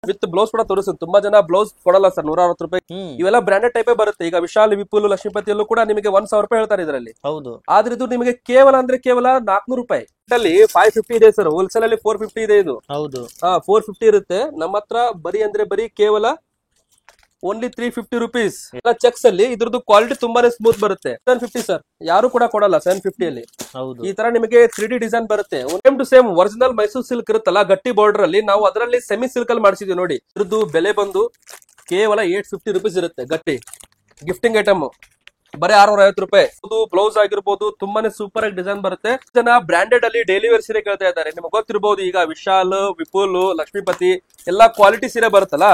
With blouse ಕೂಡ ತೋರಿಸ್ತೀನಿ. ತುಂಬಾ ಜನ ಬ್ಲೌಸ್ ಕೊಡಲ್ಲ ಸರ್ 160 ರೂಪಾಯಿ. ಇವೆಲ್ಲ ಬ್ರಾಂಡೆಡ್ ಟೈಪೇ ಬರುತ್ತೆ. ಈಗ ವಿಶಾಲ್, ವಿಪುಲ್, ಲಕ್ಷ್ಮೀಪತಿಯಲ್ಲೂ ಕೂಡ ನಿಮಗೆ 1000 ರೂಪಾಯಿ ಹೇಳ್ತಾರೆ ಇದರಲ್ಲಿ. ಹೌದು. ಆದ್ರೆ ಇದು ನಿಮಗೆ ಕೇವಲ ಅಂದ್ರೆ ಕೇವಲ 400 ರೂಪಾಯಿ. ಅಲ್ಲಿ 550 ಇದೆ ಸರ್. ಹೋಲ್ಸೇಲ್ ಅಲ್ಲಿ 450 ಇದೆ ಇದು. ಹೌದು. 450 ಇರುತ್ತೆ. ನಮ್ಮ ಹತ್ರ ಬರೀ ಅಂದ್ರೆ ಬರೀ ಕೇವಲ ಓನ್ಲಿ 350 ರುಪೀಸ್. ಚೆಕ್ಸ್ ಅಲ್ಲಿ ಇದ್ರದ್ದು ಕ್ವಾಲಿಟಿ ತುಂಬಾನೇ ಸ್ಮೂತ್ ಬರುತ್ತೆ. 750 ಸರ್. ಯಾರು ಕೂಡ ಕೊಡಲ್ಲ 750 ಅಲ್ಲಿ. ಈ ತರ ನಿಮಗೆ 3D ಡಿಸೈನ್ ಬರುತ್ತೆ. Same to same original Mysuru silk ಇರುತ್ತಲ್ಲ ಗಟ್ಟಿ ಬಾರ್ಡರ್ ಅಲ್ಲಿ, ನಾವು ಅದರಲ್ಲಿ ಸೆಮಿ ಸಿಲ್ಕ್ ಅಲ್ಲಿ ಮಾಡಿಸಿದ್ವಿ ನೋಡಿ. ಇದ್ರದ್ದು ಬೆಲೆ ಬಂದು ಕೇವಲ 850 ರುಪೀಸ್ ಇರುತ್ತೆ. ಗಟ್ಟಿ ಗಿಫ್ಟಿಂಗ್ ಐಟಮ್ ಬರೀ 650 ರೂಪಾಯಿ. ಬ್ಲೌಸ್ ಆಗಿರ್ಬೋದು, ತುಂಬಾನೇ ಸೂಪರ್ ಆಗಿ ಡಿಸೈನ್ ಬರುತ್ತೆ. ಜನ ಬ್ರಾಂಡೆಡ್ ಅಲ್ಲಿ ಡೈಲಿ ವೇರ್ ಸೀರೆ ಕೇಳ್ತಾ ಇದ್ದಾರೆ. ನಿಮ್ಗೆ ಗೊತ್ತಿರಬಹುದು ಈಗ ವಿಶಾಲ್, ವಿಪುಲ್, ಲಕ್ಷ್ಮೀಪತಿ ಎಲ್ಲಾ ಕ್ವಾಲಿಟಿ ಸೀರೆ ಬರುತ್ತಲ್ಲ,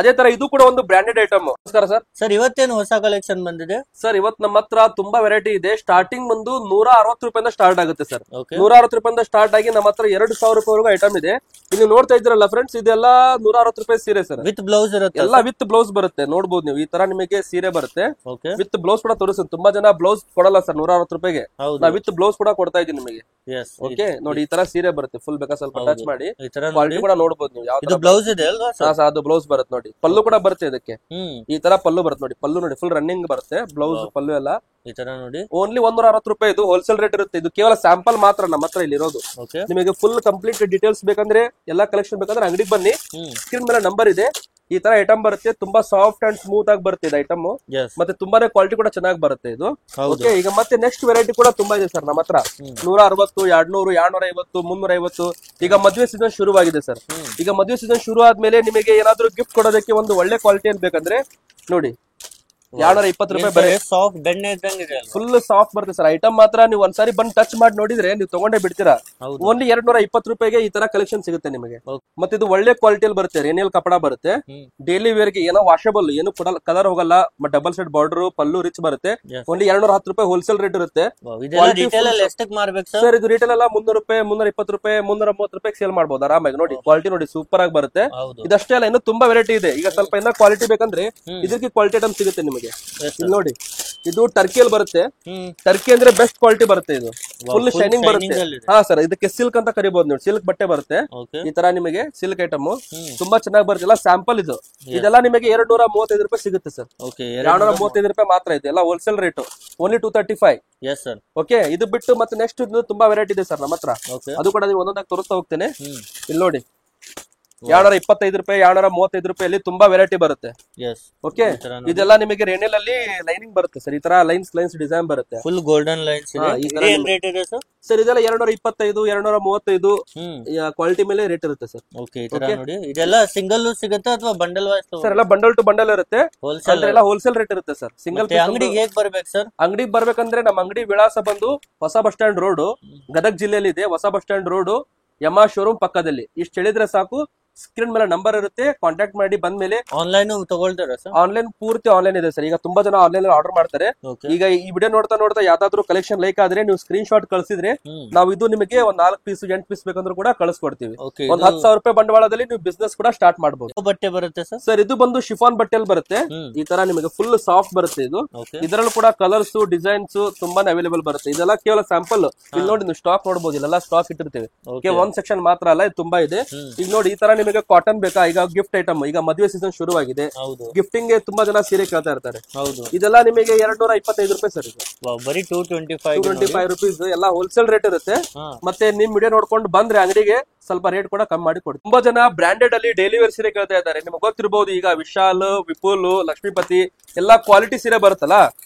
ಅದೇ ತರ ಇದು ಕೂಡ ಒಂದು ಬ್ರಾಂಡೆಡ್ ಐಟಮ್. ನಮಸ್ಕಾರ ಸರ್. ಸರ್ ಇವತ್ತೇನು ಹೊಸ ಕಲೆಕ್ಷನ್ ಬಂದಿದೆ? ಸರ್ ಇವತ್ತು ನಮ್ಮ ಹತ್ರ ತುಂಬಾ ವೆರೈಟಿ ಇದೆ. ಸ್ಟಾರ್ಟಿಂಗ್ ಬಂದು 160 ರೂಪಾಯಿಂದ ಸ್ಟಾರ್ಟ್ ಆಗುತ್ತೆ ಸರ್. 160 ರೂಪಾಯಿಂದ ಸ್ಟಾರ್ಟ್ ಆಗಿ ನಮ್ಮ ಹತ್ರ 2000 ರೂಪಾಯಿವರೆಗೂ ಐಟಮ್ ಇದೆ. ನೀವು ನೋಡ್ತಾ ಇದ್ರಲ್ಲ ಫ್ರೆಂಡ್ಸ್, ಇದೆಲ್ಲ 160 ರೂಪಾಯಿ ಸೀರೆ ಸರ್. ವಿತ್ ಬ್ಲೌಸ್ ಇರುತ್ತೆ. ಎಲ್ಲ ವಿತ್ ಬ್ಲೌಸ್ ಬರುತ್ತೆ. ನೋಡ್ಬೋದು ನೀವು, ಈ ತರ ನಿಮಗೆ ಸೀರೆ ಬರುತ್ತೆ. ವಿತ್ ಬ್ಲೌಸ್ ಕೂಡ ತೋರಿಸ್ತೀನಿ. ತುಂಬಾ ಜನ ಬ್ಲೌಸ್ ಕೊಡಲ್ಲ ಸರ್ 160 ರೂಪಾಯಿಗೆ. ನಾವು ವಿತ್ ಬ್ಲೌಸ್ ಕೂಡ ಕೊಡ್ತಾ ಇದೀವಿ ನಿಮಗೆ. ಓಕೆ ನೋಡಿ, ಈ ತರ ಸೀರೆ ಬರುತ್ತೆ. ಫುಲ್ ಬೇಕಾ ಸ್ವಲ್ಪ ಟಚ್ ಮಾಡಿ ಕ್ವಾಲಿಟಿ ಕೂಡ ನೋಡ್ಬೋದು ನೀವು. ಯಾವ ಬ್ಲೌಸ್ ಇದೆ ಅಲ್ವಾ? ಅದು ಬ್ಲೌಸ್ ಬರುತ್ತೆ ನೋಡಿ. ಪಲ್ಲು ಕೂಡ ಬರುತ್ತೆ ಇದಕ್ಕೆ. ಈ ತರ ಪಲ್ಲು ಬರುತ್ತೆ ನೋಡಿ. ಪಲ್ಲು ನೋಡಿ ಫುಲ್ ರನ್ನಿಂಗ್ ಬರುತ್ತೆ. ಬ್ಲೌಸ್ ಪಲ್ಲು ಎಲ್ಲ ಈ ತರ ನೋಡಿ. ಓನ್ಲಿ 160 ರೂಪಾಯಿ. ಇದು ಹೋಲ್ಸೇಲ್ ರೇಟ್ ಇರುತ್ತೆ. ಇದು ಕೇವಲ ಸ್ಯಾಂಪಲ್ ಮಾತ್ರ ನಮ್ಮ ಹತ್ರ ಇಲ್ಲಿ ಇರೋದು. ನಿಮಗೆ ಫುಲ್ ಕಂಪ್ಲೀಟ್ ಡೀಟೇಲ್ಸ್ ಬೇಕಂದ್ರೆ, ಎಲ್ಲಾ ಕಲೆಕ್ಷನ್ ಬೇಕಂದ್ರೆ ಅಂಗಡಿಗೆ ಬನ್ನಿ. ಸ್ಕ್ರೀನ್ ಮೇಲೆ ನಂಬರ್ ಇದೆ. ಈ ತರ ಐಟಮ್ ಬರುತ್ತೆ. ತುಂಬಾ ಸಾಫ್ಟ್ ಅಂಡ್ ಸ್ಮೂತ್ ಆಗಿ ಬರುತ್ತೆ ಇದು ಐಟಮ್. ಮತ್ತೆ ತುಂಬಾನೇ ಕ್ವಾಲಿಟಿ ಕೂಡ ಚೆನ್ನಾಗಿ ಬರುತ್ತೆ ಇದು. ಓಕೆ, ಈಗ ಮತ್ತೆ ನೆಕ್ಸ್ಟ್ ವೆರೈಟಿ ಕೂಡ ತುಂಬಾ ಇದೆ ಸರ್ ನಮ್ಮ ಹತ್ರ. 160, 200, 250, 350. ಈಗ ಮದುವೆ ಸೀಸನ್ ಶುರುವಾಗಿದೆ ಸರ್. ಈಗ ಮದುವೆ ಸೀಸನ್ ಶುರು ಆದ್ಮೇಲೆ ನಿಮಗೆ ಏನಾದ್ರು ಗಿಫ್ಟ್ ಕೊಡೋದಕ್ಕೆ ಒಂದು ಒಳ್ಳೆ ಕ್ವಾಲಿಟಿ ಅಂತ ಬೇಕಂದ್ರೆ ನೋಡಿ, 220 ರೂಪಾಯಿ ಬರೀ. ಸಾಫ್ಟ್ ಬೆಣ್ಣೆ ಇದ್ದಂಗೆ ಇದೆ. ಫುಲ್ ಸಾಫ್ಟ್ ಬರುತ್ತೆ ಸರ್. ಐಟಮ್ ಮಾತ್ರ ನೀವು ಒಂದ್ಸಾರಿ ಬಂದು ಟಚ್ ಮಾಡಿ ನೋಡಿದ್ರೆ ನೀವು ತಗೊಂಡೇ ಬಿಡ್ತೀರಾ. ಓನ್ಲಿ 220 ರೂಪಾಯಿಗೆ ಈ ತರ ಕಲೆಕ್ಷನ್ ಸಿಗುತ್ತೆ ನಿಮಗೆ. ಮತ್ತೆ ಇದು ಒಳ್ಳೆ ಕ್ವಾಲಿಟಿಯಲ್ಲಿ ಬರುತ್ತೆ. ರೇನಿಯಲ್ ಕಪಡ ಬರುತ್ತೆ. ಡೈಲಿ ವೇರ್ ಗೆ ಏನೋ ವಾಷಬಲ್, ಏನು ಕಲರ್ ಹೋಗಲ್ಲ. ಡಬಲ್ ಸೆಟ್ ಬಾರ್ಡರ್, ಪಲ್ಲು ರಿಚ್ ಬರುತ್ತೆ. ಓನ್ಲಿ 210 ರೂಪಾಯಿ ಹೋಲ್ಸೇಲ್ ರೇಟ್ ಇರುತ್ತೆ ಸರ್. ಇದು ರಿಟೇಲ್ ಎಲ್ಲ 300 ರೂಪಾಯಿ, 320 ರೂಪಾಯಿ, 330 ರೂಪಾಯಿ ಸೇಲ್ ಮಾಡಬಹುದು ಆರಾಮಾಗಿ. ನೋಡಿ ಕ್ವಾಲಿಟಿ ನೋಡಿ ಸೂಪರ್ ಆಗಿ ಬರುತ್ತೆ. ಇದಷ್ಟೇ ಅಲ್ಲ, ಇನ್ನು ತುಂಬಾ ವೆರೈಟಿ ಇದೆ. ಈಗ ಸ್ವಲ್ಪ ಇನ್ನ ಕ್ವಾಲಿಟಿ ಬೇಕಂದ್ರೆ ಇದಕ್ಕೆ ಕ್ವಾಲಿಟಿ ಐಟಮ್ ಸಿಗುತ್ತೆ ನಿಮಗೆ. ಇಲ್ಲಿ ನೋಡಿ, ಇದು ಟರ್ಕಿಯಲ್ಲಿ ಬರುತ್ತೆ. ಟರ್ಕಿ ಅಂದ್ರೆ ಬೆಸ್ಟ್ ಕ್ವಾಲಿಟಿ ಬರುತ್ತೆ. ಇದು ಫುಲ್ ಶೈನಿಂಗ್ ಬರುತ್ತೆ. ಹಾ ಸರ್, ಇದಕ್ಕೆ ಸಿಲ್ಕ್ ಅಂತ ಕರಿಬಹುದು ನೋಡಿ. ಸಿಲ್ಕ್ ಬಟ್ಟೆ ಬರುತ್ತೆ. ಈ ತರ ನಿಮಗೆ ಸಿಲ್ಕ್ ಐಟಮ್ ತುಂಬಾ ಚೆನ್ನಾಗಿ ಬರುತ್ತೆ. ಎಲ್ಲ ಸ್ಯಾಂಪಲ್ ಇದು. ಇದೆಲ್ಲ ನಿಮಗೆ 235 ರೂಪಾಯಿ ಸಿಗುತ್ತೆ ಸರ್. 235 ರೂಪಾಯಿ ಮಾತ್ರ ಇದೆ. ಎಲ್ಲ ಹೋಲ್ಸೇಲ್ ರೇಟ್. ಓನ್ಲಿ 235. ಓಕೆ, ಇದು ಬಿಟ್ಟು ಮತ್ತೆ ನೆಕ್ಸ್ಟ್ ತುಂಬಾ ವೆರೈಟಿ ಇದೆ ಸರ್ ನಮ್ಮ ಹತ್ರ. ಅದು ಕೂಡ ನೀವು ಒಂದೊಂದಾಗಿ ತೋರಿಸ್ತಾ ಹೋಗ್ತೇನೆ. ಇಲ್ಲಿ ನೋಡಿ, 225 ರೂಪಾಯಿ, 235 ರೂಪಾಯಲ್ಲಿ ತುಂಬಾ ವೆರೈಟಿ ಬರುತ್ತೆ. ಓಕೆ, ಇದೆಲ್ಲ ನಿಮಗೆ ರೇನಿಯಲ್ ಅಲ್ಲಿ ಲೈನಿಂಗ್ ಬರುತ್ತೆ ಸರ್. ಈ ತರ ಲೈನ್ಸ್ ಡಿಸೈನ್ ಬರುತ್ತೆ. Full golden lines sir. ಇದೆಲ್ಲ 225, 235 ಕ್ವಾಲಿಟಿ ಮೇಲೆ ರೇಟ್ ಇರುತ್ತೆ ಸರ್. ಇದೆಲ್ಲ ಸಿಂಗಲ್ ಸಿಗುತ್ತೆ ಅಥವಾ ಬಂಡಲ್ ವೈಸ್? ಸರ್ ಎಲ್ಲ ಬಂಡಲ್ ಟು ಬಂಡಲ್ ಇರುತ್ತೆ. ಎಲ್ಲ ಹೋಲ್ಸೇಲ್ ರೇಟ್ ಇರುತ್ತೆ ಸರ್. ಸಿಂಗಲ್ ಅಂಗಡಿಗೆ ಹೇಗೆ ಬರ್ಬೇಕು ಸರ್? ಅಂಗಡಿಗೆ ಬರ್ಬೇಕಂದ್ರೆ ನಮ್ಮ ಅಂಗಡಿ ವಿಳಾಸ ಬಂದು ಹೊಸ ಬಸ್ ಸ್ಟ್ಯಾಂಡ್ ರೋಡ್, ಗದಗ ಜಿಲ್ಲೆಯಲ್ಲಿ ಇದೆ. ಹೊಸ ಬಸ್ ಸ್ಟ್ಯಾಂಡ್ ರೋಡ್, ಯಮಾ ಶೋರೂಮ್ ಪಕ್ಕದಲ್ಲಿ. ಇಷ್ಟು ಹೇಳಿದ್ರೆ ಸಾಕು. ಸ್ಕ್ರೀನ್ ಮೇಲೆ ನಂಬರ್ ಇರುತ್ತೆ, ಕಾಂಟ್ಯಾಕ್ಟ್ ಮಾಡಿ. ಬಂದ್ಮೇಲೆ ಆನ್ಲೈನ್ ತಗೊಳ್ತಾರೆ ಸರ್? ಆನ್ಲೈನ್ ಪೂರ್ತಿ ಆನ್ಲೈನ್ ಇದೆ ಸರ್. ಈಗ ತುಂಬಾ ಜನ ಆನ್ಲೈನ್ ಆರ್ಡರ್ ಮಾಡ್ತಾರೆ. ಈಗ ಈ ವಿಡಿಯೋ ನೋಡ್ತಾ ಯಾವ್ದಾದ್ರು ಕಲೆಕ್ಷನ್ ಲೈಕ್ ಆದ್ರೆ ನೀವು ಸ್ಕ್ರೀನ್ ಶಾಟ್ ಕಳಿಸಿದ್ರೆ ನಾವು ಇದು ನಿಮಗೆ ಒಂದ್ 4 ಪೀಸ್ 8 ಪೀಸ್ ಬೇಕಂದ್ರೂ ಕೂಡ ಕಳಿಸ್ಕೊಡ್ತೀವಿ. ಒಂದ್ 10,000 ರೂಪಾಯಿ ಬಂಡವಾಳದಲ್ಲಿ ನೀವು ಬಿಸ್ನೆಸ್ ಕೂಡ ಸ್ಟಾರ್ಟ್ ಮಾಡಬಹುದು. ಬಟ್ಟೆ ಬರುತ್ತೆ ಸರ್? ಸರ್, ಇದು ಬಂದು ಶಿಫಾನ್ ಬಟ್ಟೆಲ್ ಬರುತ್ತೆ. ಈ ತರ ನಿಮಗೆ ಫುಲ್ ಸಾಫ್ಟ್ ಬರುತ್ತೆ ಇದು. ಇದರಲ್ಲೂ ಕೂಡ ಕಲರ್ಸ್, ಡಿಸೈನ್ಸ್ ತುಂಬಾನೇ ಅವೈಲೇಬಲ್ ಬರುತ್ತೆ. ಇದೆಲ್ಲ ಕೇವಲ ಸ್ಯಾಂಪಲ್. ಇಲ್ಲಿ ನೋಡಿ, ನೀವು ಸ್ಟಾಕ್ ನೋಡಬಹುದು. ಇಲ್ಲೆಲ್ಲ ಸ್ಟಾಕ್ ಇಟ್ಟಿರ್ತೇವೆ. ಒಂದ್ ಸೆಕ್ಷನ್ ಮಾತ್ರ ಅಲ್ಲ, ಇದು ತುಂಬಾ ಇದೆ. ಈಗ ನೋಡಿ, ಈ ತರ ನಿಮಗೆ ಕಾಟನ್ ಬೇಕಾ? ಈಗ ಗಿಫ್ಟ್ ಐಟಮ್. ಈಗ ಮದುವೆ ಸೀಸನ್ ಶುರುವಾಗಿದೆ. ಗಿಫ್ಟಿಂಗ್ ಗೆ ತುಂಬಾ ಜನ ಸೀರೆ ಕೇಳ್ತಾ ಇರ್ತಾರೆ. ಇದೆಲ್ಲ ನಿಮಗೆ 225 ರೂಪಾಯಿ ಸರ್. ಇದು ಬರೀ 225 ರೂಪೀಸ್. ಎಲ್ಲ ಹೋಲ್ಸೇಲ್ ರೇಟ್ ಇರುತ್ತೆ. ಮತ್ತೆ ನಿಮ್ ವಿಡಿಯೋ ನೋಡ್ಕೊಂಡು ಬಂದ್ರೆ ಅಂಗಡಿಗೆ ಸ್ವಲ್ಪ ರೇಟ್ ಕೂಡ ಕಮ್ಮಿ ಮಾಡಿ ಕೊಡಿ. ತುಂಬಾ ಜನ ಬ್ರಾಂಡೆಡ್ ಅಲ್ಲಿ ಡೈಲಿ ವೇರ್ ಸೀರೆ ಕೇಳ್ತಾ ಇದ್ದಾರೆ. ನಿಮ್ಗೆ ಗೊತ್ತಿರಬಹುದು ಈಗ ವಿಶಾಲ್, ವಿಪುಲ್, ಲಕ್ಷ್ಮೀಪತಿ ಎಲ್ಲಾ ಕ್ವಾಲಿಟಿ ಸೀರೆ ಬರುತ್ತಲ್ಲ,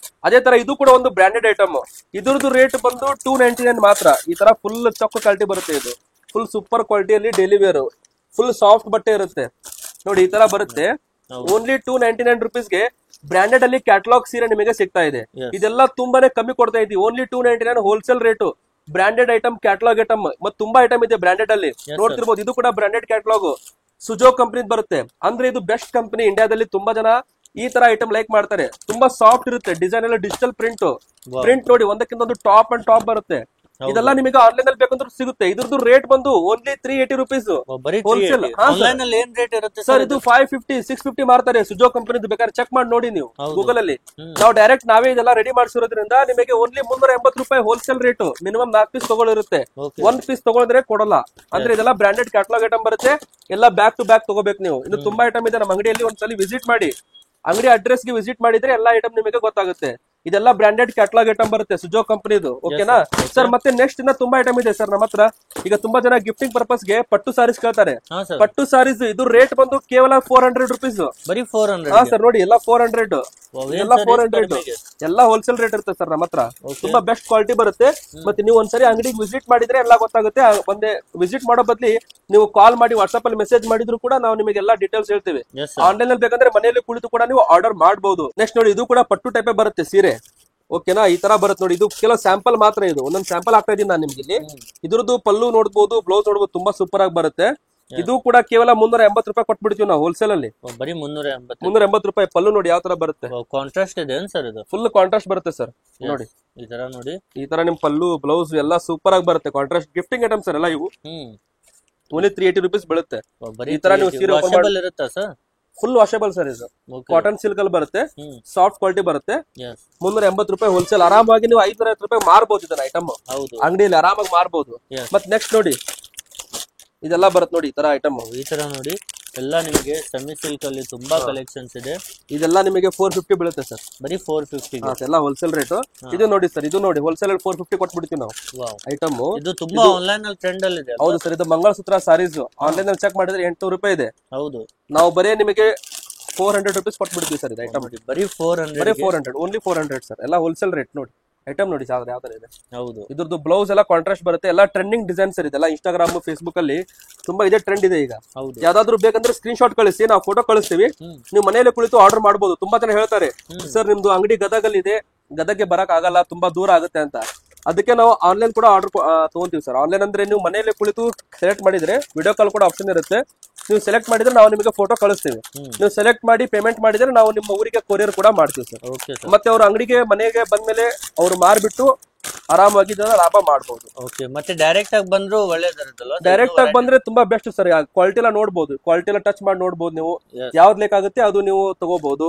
ಅದೇ ತರ ಇದು ಕೂಡ ಒಂದು ಬ್ರಾಂಡೆಡ್ ಐಟಮ್. ಇದ್ರದ್ದು ರೇಟ್ ಬಂದು 299 ಮಾತ್ರ. ಈ ತರ ಫುಲ್ ಚೊಕ್ಕ ಕ್ವಾಲಿಟಿ ಬರುತ್ತೆ. ಇದು ಫುಲ್ ಸೂಪರ್ ಕ್ವಾಲಿಟಿಯಲ್ಲಿ ಡೈಲಿ ವೇರ್, ಫುಲ್ ಸಾಫ್ಟ್ ಬಟ್ಟೆ ಇರುತ್ತೆ ನೋಡಿ. ಈ ತರ ಬರುತ್ತೆ. ಓನ್ಲಿ 299 ರುಪೀಸ್ಗೆ ಬ್ರಾಂಡೆಡ್ ಅಲ್ಲಿ ಕ್ಯಾಟಲಾಗ್ ಸೀರೆ ನಿಮಗೆ ಸಿಗ್ತಾ ಇದೆ. ಇದೆಲ್ಲ ತುಂಬಾನೇ ಕಮ್ಮಿ ಕೊಡ್ತಾ ಇದ್ದೀವಿ. Only 299 wholesale rate. Branded item, catalogue item ಮತ್ತೆ ತುಂಬಾ ಐಟಮ್ ಇದೆ ಬ್ರಾಂಡೆಡ್ ಅಲ್ಲಿ. ನೋಡ್ತಿರ್ಬೋದು, ಇದು ಕೂಡ ಬ್ರಾಂಡೆಡ್ ಕ್ಯಾಟಲಾಗ್. ಸುಜೋ ಕಂಪನಿ ಬರುತ್ತೆ. ಅಂದ್ರೆ ಇದು ಬೆಸ್ಟ್ ಕಂಪನಿ ಇಂಡಿಯಾದಲ್ಲಿ. ತುಂಬಾ ಜನ ಈ ತರ ಐಟಮ್ ಲೈಕ್ ಮಾಡ್ತಾರೆ. ತುಂಬಾ ಸಾಫ್ಟ್ ಇರುತ್ತೆ. ಡಿಸೈನ್ ಎಲ್ಲ ಡಿಜಿಟಲ್ ಪ್ರಿಂಟ್ ನೋಡಿ, ಒಂದಕ್ಕಿಂತ ಒಂದು ಟಾಪ್ ಅಂಡ್ ಟಾಪ್ ಬರುತ್ತೆ. ಇದೆಲ್ಲ ನಿಮಗೆ ಆನ್ಲೈನ್ ಅಲ್ಲಿ ಬೇಕಂದ್ರೆ ಸಿಗುತ್ತೆ. ಇದ್ರದ್ದು ರೇಟ್ ಬಂದು ಓನ್ಲಿ 380 ರುಪೀಸ್ ಬರೀ ಹೋಲ್ಸೇಲ್. ಆನ್ಲೈನ್ ಅಲ್ಲಿ ಏನ್ ರೇಟ್ ಇರುತ್ತೆ ಸರ್ ಇದು 550 650 ಮಾರ್ತಾರೆ. ಸುಜೋ ಕಂಪನಿದು ಬೇಕಾದ್ರೆ ಚೆಕ್ ಮಾಡಿ ನೋಡಿ ನೀವು ಗೂಗಲ್ ಅಲ್ಲಿ. ನಾವು ಡೈರೆಕ್ಟ್ ನಾವೇ ಇದೆಲ್ಲ ರೆಡಿ ಮಾಡಿಸಿರೋದ್ರಿಂದ ನಿಮಗೆ ಓನ್ಲಿ 380 ರೂಪಾಯಿ ಹೋಲ್ಸೇಲ್ ರೇಟ್. ಮಿನಿಮಮ್ 4 ಪೀಸ್ ತಗೊಳಿರುತ್ತೆ. 1 ಪೀಸ್ ತಗೊಳಿದ್ರೆ ಕೊಡಲ್ಲ. ಅಂದ್ರೆ ಇದೆಲ್ಲ ಬ್ರಾಂಡೆಡ್ ಕ್ಯಾಟಲಾಗ್ ಐಟಮ್ ಬರುತ್ತೆ. ಎಲ್ಲ ಬ್ಯಾಕ್ ಟು ಬ್ಯಾಕ್ ತಗೋಬೇಕು ನೀವು. ಇನ್ನು ತುಂಬಾ ಐಟಮ್ ಇದೆ ನಮ್ಮ ಅಂಗಡಿಯಲ್ಲಿ. ಒಂದ್ಸಲಿ ವಿಸಿಟ್ ಮಾಡಿ, ಅಂಗಡಿ ಅಡ್ರೆಸ್ ಗೆ ವಿಸಿಟ್ ಮಾಡಿದ್ರೆ ಎಲ್ಲಾ ಐಟಮ್ ನಿಮಗೆ ಗೊತ್ತಾಗುತ್ತೆ. ಇದೆಲ್ಲ ಬ್ರಾಂಡೆಡ್ ಕ್ಯಾಟಲಾಗ್ ಐಟಮ್ ಬರುತ್ತೆ ಸುಜೋ ಕಂಪನಿದು. ಓಕೆನಾ ಸರ್? ಮತ್ತೆ ನೆಕ್ಸ್ಟ್ ಇನ್ನ ತುಂಬಾ ಐಟಮ್ ಇದೆ ಸರ್ ನಮ್ಮ ಹತ್ರ. ಈಗ ತುಂಬಾ ಜನ ಗಿಫ್ಟಿಂಗ್ ಪರ್ಪಸ್ ಗೆ ಪಟ್ಟು ಸಾರೀಸ್ ಕೇಳ್ತಾರೆ. ಪಟ್ಟು ಸಾರೀಸ್ ಇದು ರೇಟ್ ಬಂದು ಕೇವಲ 400 ರುಪೀಸ್. ಬರೀ 400. ಹಾ ಸರ್ ನೋಡಿ, ಎಲ್ಲ 400 ಎಲ್ಲ 400 ಎಲ್ಲ ಹೋಲ್ಸೇಲ್ ರೇಟ್ ಇರುತ್ತೆ ಸರ್ ನಮ್ಮ ಹತ್ರ. ತುಂಬಾ ಬೆಸ್ಟ್ ಕ್ವಾಲಿಟಿ ಬರುತ್ತೆ. ಮತ್ತೆ ನೀವು ಒಂದ್ಸರಿ ಅಂಗಡಿಗೆ ವಿಸಿಟ್ ಮಾಡಿದ್ರೆ ಎಲ್ಲ ಗೊತ್ತಾಗುತ್ತೆ. ಒಂದೇ ವಿಸಿಟ್ ಮಾಡೋ ಬದ್ಲಿ ನೀವು ಕಾಲ್ ಮಾಡಿ ವಾಟ್ಸ್ಆಪ್ ಅಲ್ಲಿ ಮೆಸೇಜ್ ಮಾಡಿದ್ರು ಕೂಡ ನಾವು ನಿಮಗೆ ಎಲ್ಲ ಡೀಟೇಲ್ಸ್ ಹೇಳ್ತೇವೆ. ಆನ್ಲೈನ್ ಅಲ್ಲಿ ಬೇಕಂದ್ರೆ ಮನೆಯಲ್ಲಿ ಕುಳಿತು ಕೂಡ ನೀವು ಆರ್ಡರ್ ಮಾಡಬಹುದು. ನೆಕ್ಸ್ಟ್ ನೋಡಿ, ಇದು ಕೂಡ ಪಟ್ಟು ಟೈಪೇ ಬರುತ್ತೆ ಸೀರೆ. ಓಕೆನಾ? ಈ ತರ ಬರುತ್ತೆ ನೋಡಿ. ಇದು ಕೆಲವು ಸ್ಯಾಂಪಲ್ ಮಾತ್ರ. ಇದು ಒಂದೊಂದು ಸ್ಯಾಂಪಲ್ ಆಗ್ತಾ ಇದೀನಿ ನಾನು ನಿಮ್ಗೆ ಇಲ್ಲಿ. ಇದ್ರದ್ದು ಪಲ್ಲು ನೋಡ್ಬೋದು, ಬ್ಲೌಸ್ ನೋಡ್ಬೋದು, ತುಂಬಾ ಸೂಪರ್ ಆಗಿ ಬರುತ್ತೆ. ಇದು ಕೂಡ ಕೇವಲ 380 ರೂಪಾಯಿ ಕೊಟ್ಬಿಡ್ತೀವಿ ನಾವು ಹೋಲ್ಸೇಲ್ ಅಲ್ಲಿ. ಬರೀ 380 ರೂಪಾಯಿ. ಪಲ್ಲು ನೋಡಿ ಯಾವ ತರ ಬರುತ್ತೆ. ಕಾಂಟ್ರಾಸ್ಟ್ ಇದೆ ಸರ್ ಇದು? ಫುಲ್ ಕಾಂಟ್ರಾಸ್ಟ್ ಬರುತ್ತೆ ಸರ್. ನೋಡಿ ಈ ತರ ನೋಡಿ, ಈ ತರ ನಿಮ್ ಪಲ್ಲು ಬ್ಲೌಸ್ ಎಲ್ಲ ಸೂಪರ್ ಆಗಿ ಬರುತ್ತೆ. ಕಾಂಟ್ರಾಸ್ಟ್ ಗಿಫ್ಟಿಂಗ್ ಐಟಮ್ ಸರ್ ಎಲ್ಲ ಇವು. ಓನ್ಲಿ 380 ರುಪೀಸ್ ಬೀಳುತ್ತೆ. ಈ ತರ ನೀವು ಸೀರೆ ಇರುತ್ತಾ ಸರ್? ಫುಲ್ ವಾಷೇಬಲ್ ಸರ್ ಇದು. ಕಾಟನ್ ಸಿಲ್ಕ್ ಅಲ್ಲಿ ಬರುತ್ತೆ. ಸಾಫ್ಟ್ ಕ್ವಾಲಿಟಿ ಬರುತ್ತೆ. 380 ರೂಪಾಯಿ ಹೋಲ್ಸೇಲ್. ಆರಾಮಾಗಿ ನೀವು 550 ರೂಪಾಯಿ ಮಾರ್ಬೋದು ಇದನ್ನ ಐಟಮ್ ಅಂಗಡಿಯಲ್ಲಿ ಆರಾಮಾಗಿ ಮಾರ್ಬೋದು. ಮತ್ತೆ ನೆಕ್ಸ್ಟ್ ನೋಡಿ, ಇದೆಲ್ಲ ಬರುತ್ತೆ ನೋಡಿ ಈ ತರ ಐಟಮ್. ಈ ತರ ನೋಡಿ ಎಲ್ಲ ನಿಮಗೆ ಸೆಮಿ ಸಿಲ್ಕ್ ಅಲ್ಲಿ ತುಂಬಾ ಕಲೆಕ್ಷನ್ಸ್ ಇದೆ. ಇದೆಲ್ಲ ನಿಮಗೆ 450 ಬೀಳುತ್ತೆ ಸರ್. ಬರೀ 450 ಎಲ್ಲ ಹೋಲ್ಸೇಲ್ ರೇಟ್. ಇದು ನೋಡಿ ಸರ್, ಇದು ನೋಡಿ ಹೋಲ್ಸೇಲ್ ಅಲ್ಲಿ 450 ಕೊಟ್ಬಿಡ್ತೀವಿ ನಾವು ಐಟಮ್. ಇದು ತುಂಬಾ ಆನ್ಲೈನ್ ಅಲ್ಲಿ ಟ್ರೆಂಡ್ ಅಲ್ಲಿ ಇದೆ. ಹೌದು ಸರ್. ಇದು ಮಂಗಳಸೂತ್ರ ಸಾರೀಸ್ ಆನ್ಲೈನ್ ಅಲ್ಲಿ ಚೆಕ್ ಮಾಡಿದ್ರೆ 800 ರೂಪಾಯಿ ಇದೆ. ಹೌದು. ನಾವು ಬರೀ ನಿಮಗೆ 400 ರುಪೀಸ್ ಕೊಟ್ಬಿಡ್ತೀವಿ ಸರ್. ಇದು ಐಟಮ್ ಬರೀ 400 ಓನ್ಲಿ 400 ಸರ್. ಎಲ್ಲ ಹೋಲ್ಸೇಲ್ ರೇಟ್ ನೋಡಿ. ಐಟಮ್ ನೋಡಿ ಯಾವ ತರ ಇದೆ. ಹೌದು. ಇದ್ರದ್ದು ಬ್ಲೌಸ್ ಎಲ್ಲ ಕಾಂಟ್ರಾಸ್ಟ್ ಬರುತ್ತೆ. ಎಲ್ಲ ಟ್ರೆಂಡಿಂಗ್ ಡಿಸೈನ್ ಸರ್. ಇದೆಲ್ಲ ಇನ್ಸ್ಟಾಗ್ರಾಮ್ ಫೇಸ್ಬುಕ್ ಅಲ್ಲಿ ತುಂಬಾ ಇದೇ ಟ್ರೆಂಡ್ ಇದೆ ಈಗ. ಯಾವ್ದಾದ್ರು ಬೇಕಂದ್ರೆ ಸ್ಕ್ರೀನ್ ಶಾಟ್ ಕಳಿಸಿ, ನಾವು ಫೋಟೋ ಕಳಿಸ್ತೀವಿ. ನೀವು ಮನೆಯಲ್ಲೇ ಕುಳಿತು ಆರ್ಡರ್ ಮಾಡಬಹುದು. ತುಂಬಾ ಜನ ಹೇಳ್ತಾರೆ ಸರ್ ನಿಮ್ದು ಅಂಗಡಿ ಗದಗಲ್ಲಿ ಇದೆ, ಗದಗ್ಗೆ ಬರಕ್ ಆಗಲ್ಲ, ತುಂಬಾ ದೂರ ಆಗುತ್ತೆ ಅಂತ. ಅದಕ್ಕೆ ನಾವು ಆನ್ಲೈನ್ ಕೂಡ ಆರ್ಡರ್ ತಗೊಂತೀವಿ ಸರ್. ಆನ್ಲೈನ್ ಅಂದ್ರೆ ನೀವು ಮನೆಯಲ್ಲೇ ಕುಳಿತು ಸೆಲೆಕ್ಟ್ ಮಾಡಿದ್ರೆ ವಿಡಿಯೋ ಕಾಲ್ ಕೂಡ ಆಪ್ಷನ್ ಇರುತ್ತೆ. ನೀವು ಸೆಲೆಕ್ಟ್ ಮಾಡಿದ್ರೆ ನಾವು ನಿಮಗೆ ಫೋಟೋ ಕಳಿಸ್ತೀವಿ. ನೀವು ಸೆಲೆಕ್ಟ್ ಮಾಡಿ ಪೇಮೆಂಟ್ ಮಾಡಿದ್ರೆ ನಾವು ನಿಮ್ಮ ಊರಿಗೆ ಕೊರಿಯರ್ ಕೂಡ ಮಾಡ್ತೀವಿ ಸರ್. ಮತ್ತೆ ಅವ್ರ ಅಂಗಡಿಗೆ ಮನೆಗೆ ಬಂದ್ಮೇಲೆ ಅವ್ರು ಮಾರ್ಬಿಟ್ಟು ಆರಾಮಾಗಿ ಲಾಭ ಮಾಡಬಹುದು. ಮತ್ತೆ ಡೈರೆಕ್ಟ್ ಆಗಿ ಬಂದ್ರು ಒಳ್ಳೇದಿರುತ್ತಲ್ಲ? ಡೈರೆಕ್ಟ್ ಆಗಿ ಬಂದ್ರೆ ತುಂಬಾ ಬೆಸ್ಟ್ ಸರ್. ಕ್ವಾಲಿಟಿ ಎಲ್ಲ ನೋಡ್ಬೋದು, ಕ್ವಾಲಿಟಿ ಎಲ್ಲ ಟಚ್ ಮಾಡಿ ನೋಡ್ಬೋದು. ನೀವು ಯಾವ್ದು ಬೇಕಾಗುತ್ತೆ ಅದು ನೀವು ತಗೋಬಹುದು.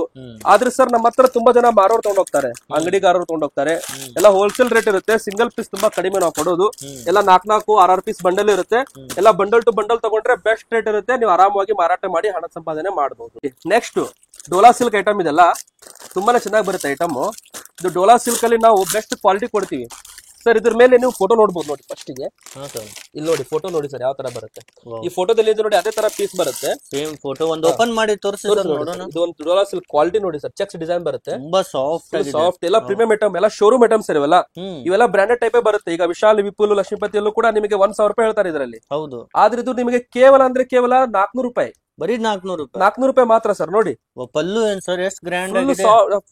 ಆದ್ರೆ ಸರ್ ನಮ್ಮ ಹತ್ರ ತುಂಬಾ ಜನ ಮಾರೋರು ತಗೊಂಡೋಗ್ತಾರೆ, ಅಂಗಡಿಗಾರರು ತಗೊಂಡೋಗ್ತಾರೆ. ಎಲ್ಲ ಹೋಲ್ಸೇಲ್ ರೇಟ್ ಇರುತ್ತೆ. ಸಿಂಗಲ್ ಪೀಸ್ ತುಂಬಾ ಕಡಿಮೆ ನಾವು ಕೊಡೋದು. ಎಲ್ಲ 4 ಪೀಸ್ ಬಂಡಲ್ ಇರುತ್ತೆ. ಎಲ್ಲ ಬಂಡಲ್ ಟು ಬಂಡಲ್ ತಗೊಂಡ್ರೆ ಬೆಸ್ಟ್ ರೇಟ್ ಇರುತ್ತೆ. ನೀವು ಆರಾಮಾಗಿ ಮಾರಾಟ ಮಾಡಿ ಹಣ ಸಂಪಾದನೆ ಮಾಡಬಹುದು. Next Dhola silk item. ಇದೆಲ್ಲ ತುಂಬಾನೇ ಚೆನ್ನಾಗಿ ಬರುತ್ತೆ ಐಟಮ್. ಇದು ಡೋಲಾ ಸಿಲ್ಕ್ ಅಲ್ಲಿ ನಾವು ಬೆಸ್ಟ್ ಕ್ವಾಲಿಟಿ ಕೊಡ್ತೀವಿ ಸರ್. ಇದ್ರ ಮೇಲೆ ನೀವು ಫೋಟೋ ನೋಡ್ಬೋದು ನೋಡಿ. ಫಸ್ಟ್ ಗೆ ಇಲ್ಲಿ ನೋಡಿ ಫೋಟೋ ನೋಡಿ ಸರ್ ಯಾವ ತರ ಬರುತ್ತೆ. ಈ ಫೋಟೋದಲ್ಲಿ ನೋಡಿ ಅದೇ ತರ ಪೀಸ್ ಬರುತ್ತೆ. ಸೇಮ್ ಫೋಟೋ ಒಂದು ಓಪನ್ ಮಾಡಿ ತೋರಿಸಿ. ಇದು ಒಂದು ಡೋಲಾ ಸಿಲ್ಕ್ ಕ್ವಾಲಿಟಿ ನೋಡಿ ಸರ್. ಚೆಕ್ಸ್ ಡಿಸೈನ್ ಬರುತ್ತೆ. ತುಂಬಾ ಸಾಫ್ಟ್ ಎಲ್ಲ ಪ್ರೀಮಿಯಂ ಐಟಮ್, ಎಲ್ಲ ಶೋರೂಮ್ ಐಟಮ್ಸ್ ಸರ್ ಇವೆಲ್ಲ. ಇವೆಲ್ಲ ಬ್ರಾಂಡೆಡ್ ಟೈಪೇ ಬರುತ್ತೆ. ಈಗ ವಿಶಾಲ್, ವಿಪುಲ್, ಲಕ್ಷ್ಮೀಪತಿಯಲ್ಲೂ ಕೂಡ ನಿಮಗೆ 1000 ರೂಪಾಯಿ ಹೇಳ್ತಾರೆ ಇದರಲ್ಲಿ. ಹೌದು. ಆದ್ರೆ ಇದು ನಿಮಗೆ ಕೇವಲ ಅಂದ್ರೆ ಕೇವಲ 400 ರೂಪಾಯಿ. ಬರೀ 400 ರೂಪಾಯಿ. 400 ರೂಪಾಯಿ ಮಾತ್ರ ಸರ್. ನೋಡಿ ಪಲ್ಲು ಏನ್ ಸರ್ ಎಷ್ಟು ಗ್ರ್ಯಾಂಡ್ ಆಗಿದೆ.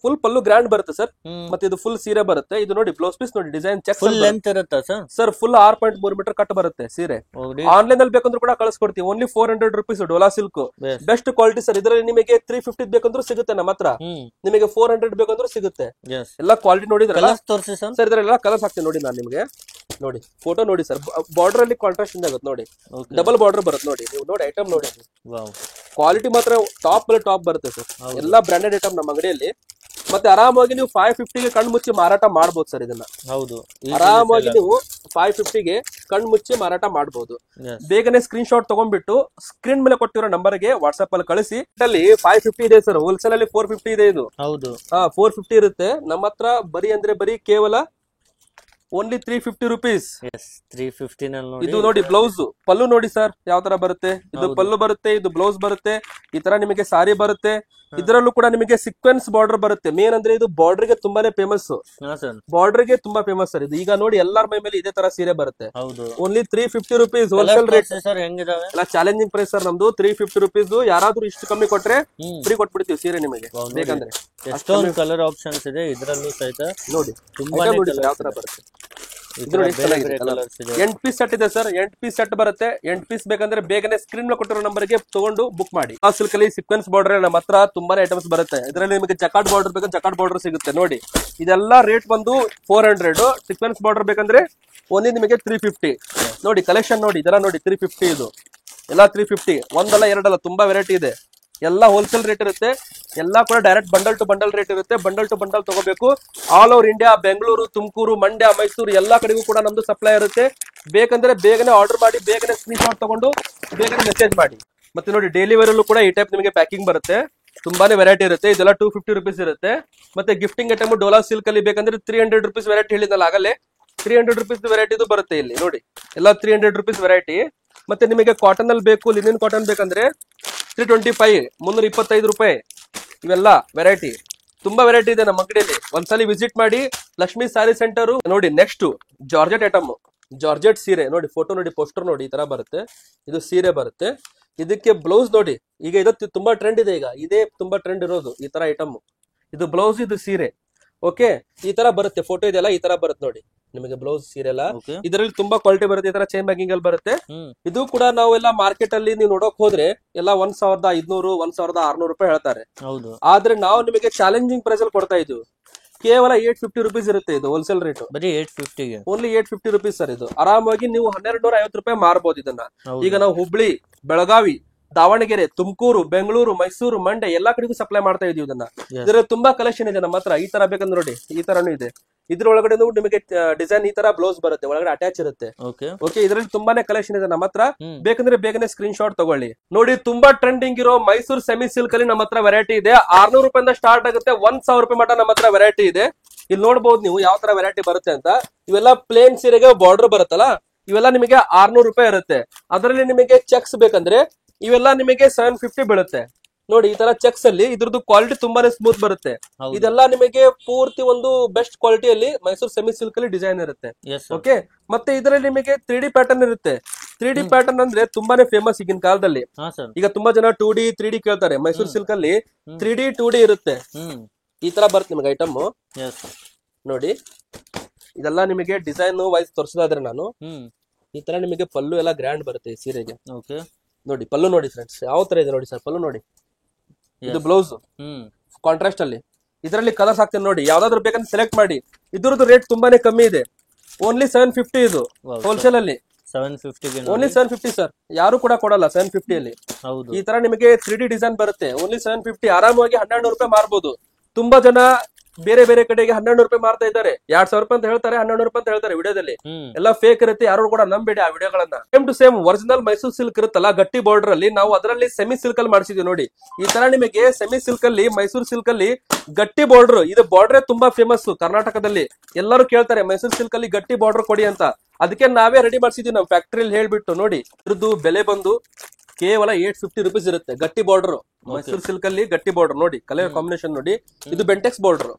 ಫುಲ್ ಪಲ್ಲು ಗ್ರ್ಯಾಂಡ್ ಬರುತ್ತೆ ಸರ್. ಮತ್ತೆ ಇದು ಫುಲ್ ಸೀರೆ ಬರುತ್ತೆ. ಇದು ನೋಡಿ ಬ್ಲೌಸ್ ಪೀಸ್ ನೋಡಿ ಡಿಸೈನ್ ಚೆಕ್. ಫುಲ್ ಲೆಂತ್ ಇರುತ್ತಾ sir? Sir full 6.3 meter cut ಬರುತ್ತೆ ಸೀರೆ. ಆನ್ಲೈನ್ ಅಲ್ಲಿ ಬೇಕಂದ್ರೂ ಕೂಡ ಕಳಿಸ್ಕೊಡ್ತೀವಿ. ಓನ್ಲಿ 400 ರುಪೀಸ್ ಡೋಲಾ ಸಿಲ್ಕ್. Best quality sir. ಇದರಲ್ಲಿ ನಿಮಗೆ 350 ಬೇಕಂದ್ರೂ ಸಿಗುತ್ತೆ ನಮ್ಮ ಹತ್ರ. ನಿಮಗೆ 400 ಬೇಕಂದ್ರೂ ಸಿಗುತ್ತೆ. ಎಲ್ಲ ಕ್ವಾಲಿಟಿ ನೋಡಿದ್ರೆ ಸರ್. ಇದರೆಲ್ಲ ಕಲರ್ಸ್ ಹಾಕ್ತೀನಿ ನೋಡಿ ನಾನು ನಿಮಗೆ. ನೋಡಿ ಫೋಟೋ ನೋಡಿ ಸರ್. ಬಾರ್ಡರ್ ಅಲ್ಲಿ ಕಾಂಟ್ರಾಸ್ಟ್ ಇಂದ ಆಗುತ್ತೆ ನೋಡಿ. ಡಬಲ್ ಬಾರ್ಡರ್ ಬರುತ್ತೆ ನೋಡಿ. ನೀವು ನೋಡಿ ಐಟಮ್ ನೋಡಿ. ಕ್ವಾಲಿಟಿ ಮಾತ್ರ ಟಾಪ್ ಬರುತ್ತೆ ಸರ್. ಎಲ್ಲಾ ಬ್ರಾಂಡೆಡ್ ಐಟಮ್ ನಮ್ಮ ಅಂಗಡಿಯಲ್ಲಿ. ಮತ್ತೆ ಆರಾಮಾಗಿ ನೀವು 550ಗೆ ಕಣ್ಣು ಮುಚ್ಚಿ ಮಾರಾಟ ಮಾಡಬಹುದು ಸರ್. ಇದನ್ನ ಹೌದು ಆರಾಮಾಗಿ ನೀವು 550ಗೆ ಕಣ್ಣು ಮುಚ್ಚಿ ಮಾರಾಟ ಮಾಡಬಹುದು. ಬೇಗನೆ ಸ್ಕ್ರೀನ್ ಶಾಟ್ ತಗೊಂಡ್ಬಿಟ್ಟು ಸ್ಕ್ರೀನ್ ಮೇಲೆ ಕೊಟ್ಟಿರೋ ನಂಬರ್ಗೆ ವಾಟ್ಸ್ಆಪ್ ಅಲ್ಲಿ ಕಳಿಸಿ. ಅಲ್ಲಿ 550 ಇದೆ ಸರ್. ಹೋಲ್ಸೇಲ್ ಅಲ್ಲಿ 450 ಇದೆ ಇದು. ಹೌದು. 450 ಇರುತ್ತೆ ನಮ್ಮ ಹತ್ರ. ಬರೀ ಅಂದ್ರೆ ಬರೀ ಕೇವಲ ಓನ್ಲಿ 350 ರುಪೀಸ್. 350 ಇದು ನೋಡಿ ಬ್ಲೌಸ್. ಪಲ್ಲು ನೋಡಿ ಸರ್ ಯಾವ ತರ ಬರುತ್ತೆ. ಇದು ಪಲ್ಲು ಬರುತ್ತೆ, ಇದು ಬ್ಲೌಸ್ ಬರುತ್ತೆ. ಈ ತರ ನಿಮಗೆ ಸಾರಿ ಬರುತ್ತೆ. ಇದರಲ್ಲೂ ಕೂಡ ನಿಮಗೆ ಸೀಕ್ವೆನ್ಸ್ ಬಾರ್ಡರ್ ಬರುತ್ತೆ. ಮೇನ್ ಅಂದ್ರೆ ಇದು ಬಾರ್ಡರ್ ಗೆ ತುಂಬಾನೇ ಫೇಮಸ್. ಬಾರ್ಡರ್ ಗೆ ತುಂಬಾ ಫೇಮಸ್ ಸರ್ ಇದು. ಈಗ ನೋಡಿ ಎಲ್ಲಾರ ಮೈ ಮೇಲೆ ಇದೇ ತರ ಸೀರೆ ಬರುತ್ತೆ. Only 350 rupees wholesale rate. ಎಲ್ಲ ಚಾಲೆಂಜಿಂಗ್ ಪ್ರೈಸ್ ಸರ್ ನಮ್ದು. 350 ರುಪೀಸ್. ಯಾರಾದ್ರೂ ಇಷ್ಟು ಕಮ್ಮಿ ಕೊಟ್ರೆ ಫ್ರೀ ಕೊಟ್ಬಿಡ್ತೀವಿ ಸೀರೆ ನಿಮಗೆ ಬೇಕಂದ್ರೆ. ಎಷ್ಟೊಂದು ಕಲರ್ ಆಪ್ಷನ್ಸ್ ಇದೆ ಇದರಲ್ಲೂ ಸಹಿತ. ನೋಡಿ ತುಂಬಾ ಯಾವ ತರ ಬರುತ್ತೆ. ಇದು ನೋಡಿ ಎಂಟ್ ಪೀಸ್ ಸೆಟ್ ಇದೆ ಸರ್, 8 ಪೀಸ್ ಸೆಟ್ ಬರುತ್ತೆ. 8 ಪೀಸ್ ಬೇಕಂದ್ರೆ ಬೇಗನೆ ಸ್ಕ್ರೀನ್ ಕೊಟ್ಟಿರೋ ನಂಬರ್ಗೆ ತಗೊಂಡು ಬುಕ್ ಮಾಡಿ. ಆ ಸಿಲ್ಕ್ ಅಲ್ಲಿ ಸೀಕ್ವೆನ್ಸ್ ಬಾರ್ಡರ್ ನಮ್ಮ ಹತ್ರ ತುಂಬಾನೇ ಐಟಮ್ಸ್ ಬರುತ್ತೆ. ಇದರಲ್ಲಿ ನಿಮಗೆ ಜಕಾರ್ಡ್ ಬಾರ್ಡರ್ ಬೇಕಂದ್ರೆ ಜಕಾರ್ಡ್ ಬಾರ್ಡರ್ ಸಿಗುತ್ತೆ ನೋಡಿ. ಇದೆಲ್ಲ ರೇಟ್ ಬಂದು 400. ಸೀಕ್ವೆನ್ಸ್ ಬಾರ್ಡರ್ ಬೇಕಂದ್ರೆ ಓನ್ಲಿ ನಿಮಗೆ 350 ನೋಡಿ. ಕಲೆಕ್ಷನ್ ನೋಡಿ, ಇದೆಲ್ಲ ನೋಡಿ 350. ಇದು ಎಲ್ಲ 350, ಒಂದಲ್ಲ ಎರಡಲ್ಲ, ತುಂಬಾ ವೆರೈಟಿ ಇದೆ. ಎಲ್ಲ ಹೋಲ್ಸೇಲ್ ರೇಟ್ ಇರುತ್ತೆ, ಎಲ್ಲಾ ಕೂಡ direct bundle to bundle rate ಇರುತ್ತೆ. ಬಂಡಲ್ ಟು ಬಂಡಲ್ ತಗೋಬೇಕು. All over India, Bengaluru, Tumakuru, Mandya, Mysuru ಎಲ್ಲಾ ಕಡೆಗೂ ಕೂಡ ನಮ್ದು ಸಪ್ಲೈ ಇರುತ್ತೆ. ಬೇಕಂದ್ರೆ ಬೇಗನೆ ಆರ್ಡರ್ ಮಾಡಿ, ಬೇಗನೆ ಸ್ಕ್ರೀನ್ ಶಾಟ್ ತಗೊಂಡು ಬೇಗನೆ ಮೆಸೇಜ್ ಮಾಡಿ. ಮತ್ತೆ ನೋಡಿ ಡೈಲಿ ವೇರ್ ಅಲ್ಲೂ ಕೂಡ ಈ ಟೈಪ್ ನಿಮಗೆ ಪ್ಯಾಕಿಂಗ್ ಬರುತ್ತೆ. ತುಂಬಾನೇ ವೆರೈಟಿ ಇರುತ್ತೆ. ಇದೆಲ್ಲ 250 ರುಪೀಸ್ ಇರುತ್ತೆ. ಮತ್ತೆ ಗಿಫ್ಟಿಂಗ್ ಐಟಮ್ ಡೋಲಾ ಸಿಲ್ಕ್ ಅಲ್ಲಿ ಬೇಕಂದ್ರೆ 300 ರುಪೀಸ್ ವೆರೈಟಿ ಹೇಳಿದಲ್ಲ ಆಗಲೇ, 300 ರುಪೀಸ್ ವೆರೈಟಿ ಬರುತ್ತೆ ಇಲ್ಲಿ ನೋಡಿ. ಎಲ್ಲ 300 ರುಪೀಸ್ ವೆರೈಟಿ. ಮತ್ತೆ ನಿಮಗೆ ಕಾಟನ್ ಅಲ್ಲಿ ಬೇಕು, ಲಿನಿನ್ ಕಾಟನ್ ಬೇಕಂದ್ರೆ 325, 325 ರೂಪಾಯಿ. ಇವೆಲ್ಲ ವೆರೈಟಿ, ತುಂಬಾ ವೆರೈಟಿ ಇದೆ ನಮ್ಮ ಅಂಗಡಿಯಲ್ಲಿ. ಒಂದ್ಸಲಿ ವಿಸಿಟ್ ಮಾಡಿ. ಲಕ್ಷ್ಮಿ ಸ್ಯಾರಿ ಸೆಂಟರ್ ನೋಡಿ. ನೆಕ್ಸ್ಟ್ ಜಾರ್ಜೆಟ್ ಐಟಮ್, ಜಾರ್ಜೆಟ್ ಸೀರೆ ನೋಡಿ. ಫೋಟೋ ನೋಡಿ, ಪೋಸ್ಟರ್ ನೋಡಿ, ಈ ತರ ಬರುತ್ತೆ. ಇದು ಸೀರೆ ಬರುತ್ತೆ. ಇದಕ್ಕೆ ಬ್ಲೌಸ್ ನೋಡಿ. ಈಗ ಇದು ತುಂಬಾ ಟ್ರೆಂಡ್ ಇದೆ, ಈಗ ಇದೇ ತುಂಬಾ ಟ್ರೆಂಡ್ ಇರೋದು ಈ ತರ ಐಟಮ್. ಇದು ಬ್ಲೌಸ್, ಇದು ಸೀರೆ. ಓಕೆ, ಈ ತರ ಬರುತ್ತೆ. ಫೋಟೋ ಇದೆಲ್ಲ ಈ ತರ ಬರುತ್ತೆ ನೋಡಿ ನಿಮಗೆ ಬ್ಲೌಸ್ ಸೀರೆ ಎಲ್ಲ. ಇದರಲ್ಲಿ ತುಂಬಾ ಕ್ವಾಲಿಟಿ ಬರುತ್ತೆ. ಈ ತರ ಚೈನ್ ಬ್ಯಾಗಿಂಗ್ ಅಲ್ಲಿ ಬರುತ್ತೆ. ಇದು ಕೂಡ ನಾವೆಲ್ಲ ಮಾರ್ಕೆಟ್ ಅಲ್ಲಿ ನೀವು ನೋಡಕ್ ಹೋದ್ರೆ ಎಲ್ಲ 1500, 1600 ರೂಪಾಯಿ ಹೇಳ್ತಾರೆ. ಆದ್ರೆ ನಾವು ನಿಮಗೆ ಚಾಲೆಂಜಿಂಗ್ ಪ್ರೈಸ್ ಅಲ್ಲಿ ಕೊಡ್ತಾ ಇದ್ವಿ. ಕೇವಲ 850 ರುಪೀಸ್ ಇರುತ್ತೆ. ಇದು ಹೋಲ್ಸೇಲ್ ರೇಟ್ ಬರೀ 850, ಓನ್ಲಿ 850 ರುಪೀಸ್ ಸರ್. ಇದು ಆರಾಮಾಗಿ ನೀವು 1250 ರೂಪಾಯಿ ಮಾರಬಹುದು ಇದನ್ನ. ಈಗ ನಾವು ಹುಬ್ಳಿ, ಬೆಳಗಾವಿ, ದಾವಣಗೆರೆ, ತುಮಕೂರು, ಬೆಂಗಳೂರು, ಮೈಸೂರು, ಮಂಡ್ಯ ಎಲ್ಲಾ ಕಡೆಗೂ ಸಪ್ಲೈ ಮಾಡ್ತಾ ಇದೀವಿ ಇದನ್ನ. ಇದರಲ್ಲಿ ತುಂಬಾ ಕಲೆಕ್ಷನ್ ಇದೆ ನಮ್ಮ ಹತ್ರ. ಈ ತರ ಬೇಕಂದ್ರೆ ನೋಡಿ, ಈ ತರಾನು ಇದೆ. ಇದ್ರೊಳಗಡೆ ನಿಮಗೆ ಡಿಸೈನ್ ಈ ತರ ಬ್ಲೌಸ್ ಬರುತ್ತೆ, ಒಳಗಡೆ ಅಟ್ಯಾಚ್ ಇರುತ್ತೆ. ಓಕೆ, ಇದರಲ್ಲಿ ತುಂಬಾನೇ ಕಲೆಕ್ಷನ್ ಇದೆ ನಮ್ಮ ಹತ್ರ. ಬೇಕಂದ್ರೆ ಬೇಗನೆ ಸ್ಕ್ರೀನ್ ಶಾಟ್ ತಗೊಳ್ಳಿ. ನೋಡಿ, ತುಂಬಾ ಟ್ರೆಂಡಿಂಗ್ ಇರೋ ಮೈಸೂರು ಸೆಮಿ ಸಿಲ್ಕ್ ಅಲ್ಲಿ ನಮ್ಮ ಹತ್ರ ವೆರೈಟಿ ಇದೆ. 600 ರೂಪಾಯಿಂದ ಸ್ಟಾರ್ಟ್ ಆಗುತ್ತೆ, 1000 ರೂಪಾಯಿ ಮಟ ನಮ್ಮ ಹತ್ರ ವೆರೈಟಿ ಇದೆ. ಇಲ್ಲಿ ನೋಡಬಹುದು ನೀವು ಯಾವ ತರ ವೆರೈಟಿ ಬರುತ್ತೆ ಅಂತ. ಇವೆಲ್ಲ ಪ್ಲೇನ್ ಸೀರೆಗೆ ಬಾರ್ಡರ್ ಬರುತ್ತಲ್ಲ, ಇವೆಲ್ಲ ನಿಮಗೆ 600 ರೂಪಾಯಿ ಇರುತ್ತೆ. ಅದರಲ್ಲಿ ನಿಮಗೆ ಚೆಕ್ಸ್ ಬೇಕಂದ್ರೆ ಇವೆಲ್ಲ ನಿಮಗೆ 750 ಬೀಳುತ್ತೆ ನೋಡಿ. ಈ ತರ ಚೆಕ್ಸ್ ಅಲ್ಲಿ ಇದ್ರದ್ದು ಕ್ವಾಲಿಟಿ ತುಂಬಾನೇ ಸ್ಮೂತ್ ಬರುತ್ತೆ. ಇದೆಲ್ಲ ನಿಮಗೆ ಪೂರ್ತಿ ಒಂದು ಬೆಸ್ಟ್ ಕ್ವಾಲಿಟಿಯಲ್ಲಿ ಮೈಸೂರು ಸೆಮಿ ಸಿಲ್ಕ್ ಅಲ್ಲಿ ಡಿಸೈನ್ ಇರುತ್ತೆ. ಓಕೆ, ಮತ್ತೆ ಇದರಲ್ಲಿ ನಿಮಗೆ 3D ಪ್ಯಾಟರ್ನ್ ಇರುತ್ತೆ. 3D ಪ್ಯಾಟರ್ನ್ ಅಂದ್ರೆ ತುಂಬಾನೇ ಫೇಮಸ್ ಈಗಿನ ಕಾಲದಲ್ಲಿ. ಈಗ ತುಂಬಾ ಜನ 2D 3D ಕೇಳ್ತಾರೆ. ಮೈಸೂರು ಸಿಲ್ಕ್ ಅಲ್ಲಿ 3D 2D ಇರುತ್ತೆ. ಈ ತರ ಬರುತ್ತೆ ನಿಮಗೆ ಐಟಮ್ ನೋಡಿ. ಇದೆಲ್ಲ ನಿಮಗೆ ಡಿಸೈನ್ ವೈಸ್ ತೋರಿಸೋದಾದ್ರೆ ನಾನು ಈ ತರ ನಿಮಗೆ ಪಲ್ಲು ಎಲ್ಲ ಗ್ರ್ಯಾಂಡ್ ಬರುತ್ತೆ ಈ ಸೀರೆಗೆ. ನೋಡಿ ಪಲ್ಲು ನೋಡಿ ಫ್ರೆಂಡ್ಸ್, ಯಾವ ತರ ಇದೆ ನೋಡಿ ಸರ್ ಪಲ್ಲು ನೋಡಿ. ಇದು ಬ್ಲೌಸ್ ಕಾಂಟ್ರಾಸ್ಟ್ ಅಲ್ಲಿ. ಇದರಲ್ಲಿ ಕಲರ್ಸ್ ಹಾಕ್ತೇನೆ ನೋಡಿ, ಯಾವ್ದಾದ್ರು ಬೇಕಂತ ಸೆಲೆಕ್ಟ್ ಮಾಡಿ. ಇದ್ರದ್ದು ರೇಟ್ ತುಂಬಾನೇ ಕಮ್ಮಿ ಇದೆ, ಓನ್ಲಿ 750. ಇದು ಹೋಲ್ಸೇಲ್ ಅಲ್ಲಿ 750, ಓನ್ಲಿ 750 ಸರ್. ಯಾರು ಕೂಡ ಕೊಡಲ್ಲ 750 ಅಲ್ಲಿ. ಈ ತರ ನಿಮಗೆ 3D ಡಿಸೈನ್ ಬರುತ್ತೆ, ಓನ್ಲಿ 750. ಆರಾಮಾಗಿ 1200 ರೂಪಾಯಿ ಮಾರ್ಬೋದು. ತುಂಬಾ ಜನ ಬೇರೆ ಬೇರೆ ಕಡೆಗೆ 1200 ರೂಪಾಯಿ ಮಾರ್ತಾ ಇದ್ದಾರೆ. 2000 ರೂಪಾಯಿ ಅಂತ ಹೇಳ್ತಾರೆ, 1200 ರೂಪಾಯಿ ಅಂತ ಹೇಳ್ತಾರೆ. ವಿಡಿಯೋದಲ್ಲಿ ಎಲ್ಲ ಫೇಕ್ ಇರುತ್ತೆ, ಯಾರು ಕೂಡ ನಂಬೇಡಿ ಆ ವಿಡಿಯೋಗಳನ್ನ. Same to same original Mysuru silk ಇರುತ್ತಲ್ಲ ಗಟ್ಟಿ ಬಾರ್ಡರ್ ಅಲ್ಲಿ, ನಾವು ಅದರಲ್ಲಿ ಸೆಮಿ ಸಿಲ್ಕ್ ಅಲ್ಲಿ ಮಾಡಿಸಿದ್ವಿ ನೋಡಿ. ಈ ತರ ನಿಮಗೆ ಸೆಮಿ ಸಿಲ್ಕ್ ಅಲ್ಲಿ, ಮೈಸೂರು ಸಿಲ್ಕ್ ಅಲ್ಲಿ ಗಟ್ಟಿ ಬಾರ್ಡರ್. ಇದು ಬಾರ್ಡರ್ ತುಂಬಾ ಫೇಮಸ್ ಕರ್ನಾಟಕದಲ್ಲಿ. ಎಲ್ಲರೂ ಕೇಳ್ತಾರೆ ಮೈಸೂರು ಸಿಲ್ಕ್ ಅಲ್ಲಿ ಗಟ್ಟಿ ಬಾರ್ಡರ್ ಕೊಡಿ ಅಂತ. ಅದಕ್ಕೆ ನಾವೇ ರೆಡಿ ಮಾಡಿಸಿದ್ವಿ ನಾವು ಫ್ಯಾಕ್ಟರಿಯಲ್ಲಿ ಹೇಳ್ಬಿಟ್ಟು ನೋಡಿ. ಇದ್ರದ್ದು ಬೆಲೆ ಬಂದು ಕೇವಲ 850 ರುಪೀಸ್ ಇರುತ್ತೆ. ಗಟ್ಟಿ ಬಾರ್ಡರ್ ಮೈಸೂರು ಸಿಲ್ಕ್ ಅಲ್ಲಿ ಗಟ್ಟಿ ಬಾರ್ಡರ್ ನೋಡಿ, ಕಲರ್ ಕಾಂಬಿನೇಷನ್ ನೋಡಿ. ಇದು ಬೆಂಟೆಕ್ಸ್ ಬಾರ್ಡರ್.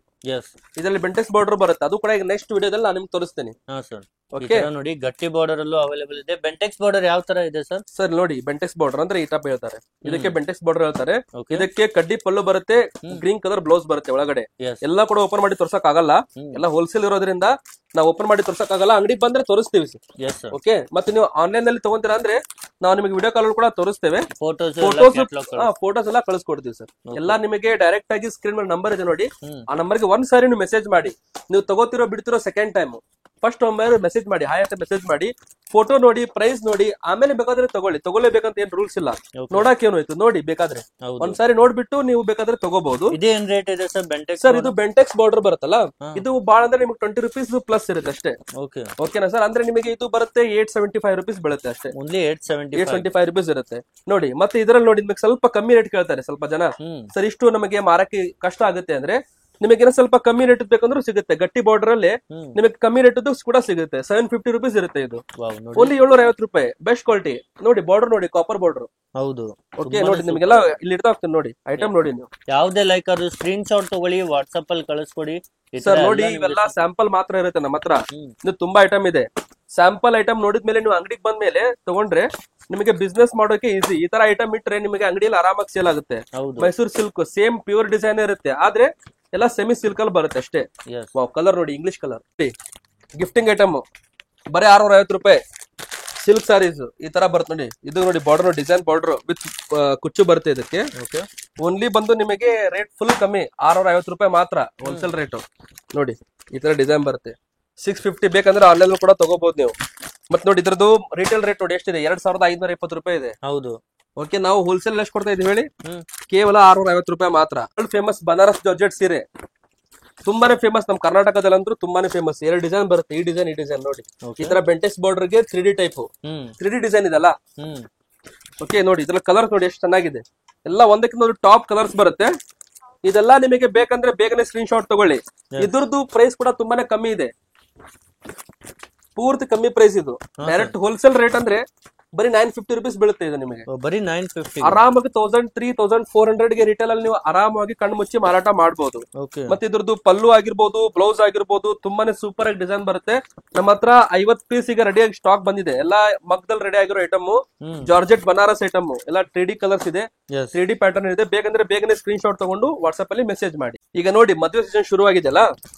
ಇದರಲ್ಲಿ ಬೆಂಟೆಕ್ಸ್ ಬಾರ್ಡರ್ ಬರುತ್ತೆ. ಅದು ಕೂಡ ಈಗ ನೆಕ್ಸ್ಟ್ ವಿಡಿಯೋದಲ್ಲಿ ನಾನು ನಿಮ್ಗೆ ತೋರಿಸ್ತೇನೆ. ನೋಡಿ ಗಟ್ಟಿ ಬಾರ್ಡರ್ ಅಲ್ಲೂ ಅವೈಲೇಬಲ್ ಇದೆ. ಬೆಂಟೆಕ್ಸ್ ಬಾರ್ಡರ್ ಯಾವ ತರ ಇದೆ ಸರ್? ಸರ್ ನೋಡಿ, ಬೆಂಟೆಕ್ಸ್ ಬಾರ್ಡರ್ ಅಂದ್ರೆ ಈ ಟೈಪ್ ಹೇಳ್ತಾರೆ. ಇದಕ್ಕೆ ಬೆಂಟೆಕ್ಸ್ ಬಾರ್ಡರ್ ಹೇಳ್ತಾರೆ. ಇದಕ್ಕೆ ಕಡ್ಡಿ ಪಲ್ಲು ಬರುತ್ತೆ, ಗ್ರೀನ್ ಕಲರ್ ಬ್ಲೌಸ್ ಬರುತ್ತೆ ಒಳಗಡೆ. ಎಲ್ಲಾ ಕೂಡ ಓಪನ್ ಮಾಡಿ ತೋರ್ಸಕ್ ಆಗಲ್ಲ, ಎಲ್ಲ ಹೋಲ್ಸೇಲ್ ಇರೋದ್ರಿಂದ ನಾವು ಓಪನ್ ಮಾಡಿ ತೋರ್ಸಕ್ ಆಗಲ್ಲ. ಅಂಗಡಿಗೆ ಬಂದ್ರೆ ತೋರಿಸ್ತೀವಿ. ಓಕೆ, ಮತ್ತೆ ನೀವು ಆನ್ಲೈನ್ ನಲ್ಲಿ ತಗೊಂತೀರಾ ಅಂದ್ರೆ ನಾವು ನಿಮಗೆ ವಿಡಿಯೋ ಕಾಲ್ ಕೂಡ ತೋರಿಸ್ತೇವೆ. ಫೋಟೋಸ್ ಎಲ್ಲ ಕಳಿಸ್ಕೊಡ್ತೀವಿ ಸರ್. ಎಲ್ಲಾ ನಿಮಗೆ ಡೈರೆಕ್ಟ್ ಆಗಿ ಸ್ಕ್ರೀನ್ ಮೇಲೆ ನಂಬರ್ ಇದೆ ನೋಡಿ, ಆ ನಂಬರ್ಗೆ ಒಂದ್ ಸಾರಿ ನೀವು ಮೆಸೇಜ್ ಮಾಡಿ. ನೀವು ತಗೋತಿರೋ ಬಿಡ್ತಿರೋ ಸೆಕೆಂಡ್ ಟೈಮ್ ಫಸ್ಟ್ ಒಮ್ಮೆ ಮೆಸೇಜ್ ಮಾಡಿ, ಹಾಯ್ ಅಂತ ಮೆಸೇಜ್ ಮಾಡಿ. ಫೋಟೋ ನೋಡಿ, ಪ್ರೈಸ್ ನೋಡಿ, ಆಮೇಲೆ ಬೇಕಾದ್ರೆ ತಗೊಳ್ಳೇಬೇಕಂತ ಏನ್ ರೂಲ್ಸ್ ಇಲ್ಲ. ನೋಡಕ್ ಏನು ಆಯ್ತು ನೋಡಿ, ಬೇಕಾದ್ರೆ ಒಂದ್ಸಾರಿ ನೋಡ್ಬಿಟ್ಟು ನೀವು ಬೇಕಾದ್ರೆ ತಗೋಬಹುದು. ಇದೇನ್ ರೇಟ್ ಇದೆ ಸರ್ ಬೆಂಟೆಕ್ಸ್? ಸರ್ ಇದು ಬೆಂಟೆಕ್ಸ್ ಬಾರ್ಡರ್ ಬರುತ್ತಲ್ಲ, ಇದು ಬಾಳ ಅಂದ್ರೆ ನಿಮ್ಗೆ 20 ರುಪೀಸ್ ಪ್ಲಸ್ ಇರುತ್ತೆ ಅಷ್ಟೇ. ಓಕೆನಾ ಸರ್? ಅಂದ್ರೆ ನಿಮಗೆ ಇದು ಬರುತ್ತೆ 875 ರುಪೀಸ್ ಬೀಳುತ್ತೆ ಅಷ್ಟೇ. 875 ರುಪೀಸ್ ಇರುತ್ತೆ ನೋಡಿ. ಮತ್ತೆ ಇದರಲ್ಲಿ ನೋಡಿ ನಿಮಗೆ ಸ್ವಲ್ಪ ಕಮ್ಮಿ ರೇಟ್ ಕೇಳ್ತಾರೆ ಸ್ವಲ್ಪ ಜನ. ಸರ್ ಇಷ್ಟು ನಮಗೆ ಮಾರಕ್ಕೆ ಕಷ್ಟ ಆಗುತ್ತೆ ಅಂದ್ರೆ ನಿಮಗೆ ಸ್ವಲ್ಪ ಕಮ್ಮಿ ರೇಟ್ ಬೇಕಂದ್ರೂ ಸಿಗುತ್ತೆ. ಗಟ್ಟಿ ಬಾರ್ಡರ್ ಅಲ್ಲಿ ನಿಮಗೆ ಕಮ್ಮಿ ರೇಟ್ ಕೂಡ ಸಿಗುತ್ತೆ. 750 ರುಪೀಸ್ ಇರುತ್ತೆ. ಇದು ಓನ್ಲಿ 750 ರೂಪಾಯಿ. ಬೆಸ್ಟ್ ಕ್ವಾಲಿಟಿ ನೋಡಿ. ಬಾರ್ಡರ್ ನೋಡಿ, ಕಾಪರ್ ಬಾರ್ಡರ್. ಹೌದು. ಓಕೆ ನೋಡಿ, ನಿಮಗೆಲ್ಲ ಇಲ್ಲಿ ಇಡ್ತಾ ಹೋಗ್ತೀನಿ ನೋಡಿ ಐಟಮ್ ನೋಡಿ. ನೀವು ಯಾವ್ದೇ ಲೈಕ್ ಅದು ಸ್ಕ್ರೀನ್ ಶಾಟ್ ತಗೊಳ್ಳಿ, ವಾಟ್ಸ್ಆಪ್ ಅಲ್ಲಿ ಕಳಿಸ್ಕೊಡಿ ಸರ್. ನೋಡಿ ಇವೆಲ್ಲ ಸ್ಯಾಂಪಲ್ ಮಾತ್ರ ಇರುತ್ತೆ ನಮ್ಮ ಹತ್ರ. ಇದು ತುಂಬಾ ಐಟಮ್ ಇದೆ. ಸ್ಯಾಂಪಲ್ ಐಟಮ್ ನೋಡಿದ್ಮೇಲೆ ನೀವು ಅಂಗಡಿಗೆ ಬಂದ್ಮೇಲೆ ತಗೊಂಡ್ರೆ ನಿಮಗೆ ಬಿಸ್ನೆಸ್ ಮಾಡೋಕೆ ಈಸಿ. ಈ ತರ ಐಟಮ್ ಇಟ್ರೆ ನಿಮಗೆ ಅಂಗಡಿಯಲ್ಲಿ ಆರಾಮಾಗಿ ಸೇಲ್ ಆಗುತ್ತೆ. Mysuru silk same pure design ಇರುತ್ತೆ, ಆದ್ರೆ ಎಲ್ಲ ಸೆಮಿ ಸಿಲ್ಕ್ ಅಲ್ಲಿ ಬರುತ್ತೆ ಅಷ್ಟೇ. ಕಲರ್ ನೋಡಿ, ಇಂಗ್ಲಿಷ್ ಕಲರ್. ಗಿಫ್ಟಿಂಗ್ ಐಟಮ್ ಬರೀ 650 ರೂಪಾಯಿ. ಸಿಲ್ಕ್ ಸಾರೀಸ್ ಈ ತರ ಬರುತ್ತೆ ನೋಡಿ. ಇದು ನೋಡಿ ಬಾರ್ಡರ್, ಡಿಸೈನ್ ಬಾರ್ಡರ್ ವಿತ್ ಕುಚ್ಚು ಬರುತ್ತೆ ಇದಕ್ಕೆ. ಓನ್ಲಿ ಬಂದು ನಿಮಗೆ ರೇಟ್ ಫುಲ್ ಕಮ್ಮಿ, 650 ರೂಪಾಯಿ ಮಾತ್ರ ಹೋಲ್ಸೇಲ್ ರೇಟ್. ನೋಡಿ ಈ ತರ ಡಿಸೈನ್ ಬರುತ್ತೆ. 650 ಬೇಕಂದ್ರೆ ಆನ್ಲೈನ್ ಕೂಡ ತಗೋಬಹುದು ನೀವು. ಮತ್ ನೋಡಿ ಇದ್ರದ್ದು ರಿಟೇಲ್ ರೇಟ್ ನೋಡಿ ಎಷ್ಟಿದೆ, 2520 ರೂಪಾಯಿ ಇದೆ. ಹೌದು. ಓಕೆ, ನಾವು ಹೋಲ್ಸೇಲ್ ಎಷ್ಟು ಕೊಡ್ತಾ ಇದೀವಿ ಹೇಳಿ, ಕೇವಲ 650 ರೂಪಾಯಿ ಮಾತ್ರ. ಫೇಮಸ್ ಬನಾರಸ್ ಜಾರ್ಜೆಟ್ ಸೀರೆ ತುಂಬಾನೇ ಫೇಮಸ್ ನಮ್ ಕರ್ನಾಟಕದಲ್ಲಂದ್ರೂ ತುಂಬಾನೇ ಫೇಮಸ್. 2 ಡಿಸೈನ್ ಬರುತ್ತೆ, ಈ ಡಿಸೈನ್ ನೋಡಿ. ಈ ತರ ಬೆಂಟೆಕ್ಸ್ ಬಾರ್ಡರ್ ಗೆ 3D ಟೈಪ್ 3D ಡಿಸೈನ್ ಇದೆಲ್ಲ. ಓಕೆ ನೋಡಿ ಇದ್ರ ಕಲರ್ಸ್ ನೋಡಿ ಎಷ್ಟು ಚೆನ್ನಾಗಿದೆ. ಎಲ್ಲ ಒಂದಕ್ಕಿಂತ ಟಾಪ್ ಕಲರ್ಸ್ ಬರುತ್ತೆ. ಇದೆಲ್ಲ ನಿಮಗೆ ಬೇಕಂದ್ರೆ ಬೇಗನೆ ಸ್ಕ್ರೀನ್ ಶಾಟ್ ತಗೊಳ್ಳಿ. ಇದ್ರದ್ದು ಪ್ರೈಸ್ ಕೂಡ ತುಂಬಾನೇ ಕಮ್ಮಿ ಇದೆ, ಪೂರ್ತಿ ಕಮ್ಮಿ ಪ್ರೈಸ್ ಇದು. ಡೈರೆಕ್ಟ್ ಹೋಲ್ಸೇಲ್ ರೇಟ್ ಅಂದ್ರೆ ಬರೀ 950 ರುಪೀಸ್ ಬೀಳುತ್ತೆ ಇದು ನಿಮಗೆ. ಬರೀ 950. ಆರಾಮಾಗಿ 1300-1400 ಗೆ ರಿಟೇಲ್ ಅಲ್ಲಿ ನೀವು ಆರಾಮಾಗಿ ಕಣ್ಣು ಮುಚ್ಚಿ ಮಾರಾಟ ಮಾಡಬಹುದು. ಮತ್ತೆ ಇದ್ರದ್ದು ಪಲ್ಲು ಆಗಿರ್ಬೋದು, ಬ್ಲೌಸ್ ಆಗಿರ್ಬೋದು, ತುಂಬಾನೇ ಸೂಪರ್ ಆಗಿ ಡಿಸೈನ್ ಬರುತ್ತೆ. ನಮ್ಮ ಹತ್ರ 50 ಪೀಸ್ ಈಗ ರೆಡಿ ಆಗಿ ಸ್ಟಾಕ್ ಬಂದಿದೆ. ಎಲ್ಲಾ ಮಗ್ದಲ್ಲಿ ರೆಡಿ ಆಗಿರೋ ಐಟಮ್, ಜಾರ್ಜೆಟ್ ಬನಾರಸ್ ಐಟಮ್ ಎಲ್ಲ 3D ಕಲರ್ಸ್ ಇದೆ, 3D ಪ್ಯಾಟರ್ನ್ ಇದೆ. ಬೇಕಂದ್ರೆ ಬೇಗನೆ ಸ್ಕ್ರೀನ್ ಶಾಟ್ ತಗೊಂಡು ವಾಟ್ಸ್ಆಪ್ ಅಲ್ಲಿ ಮೆಸೇಜ್ ಮಾಡಿ. ಈಗ ನೋಡಿ ಮದುವೆ ಸೀಸನ್ ಶುರು ಆಗಿದೆಯಲ್ಲ,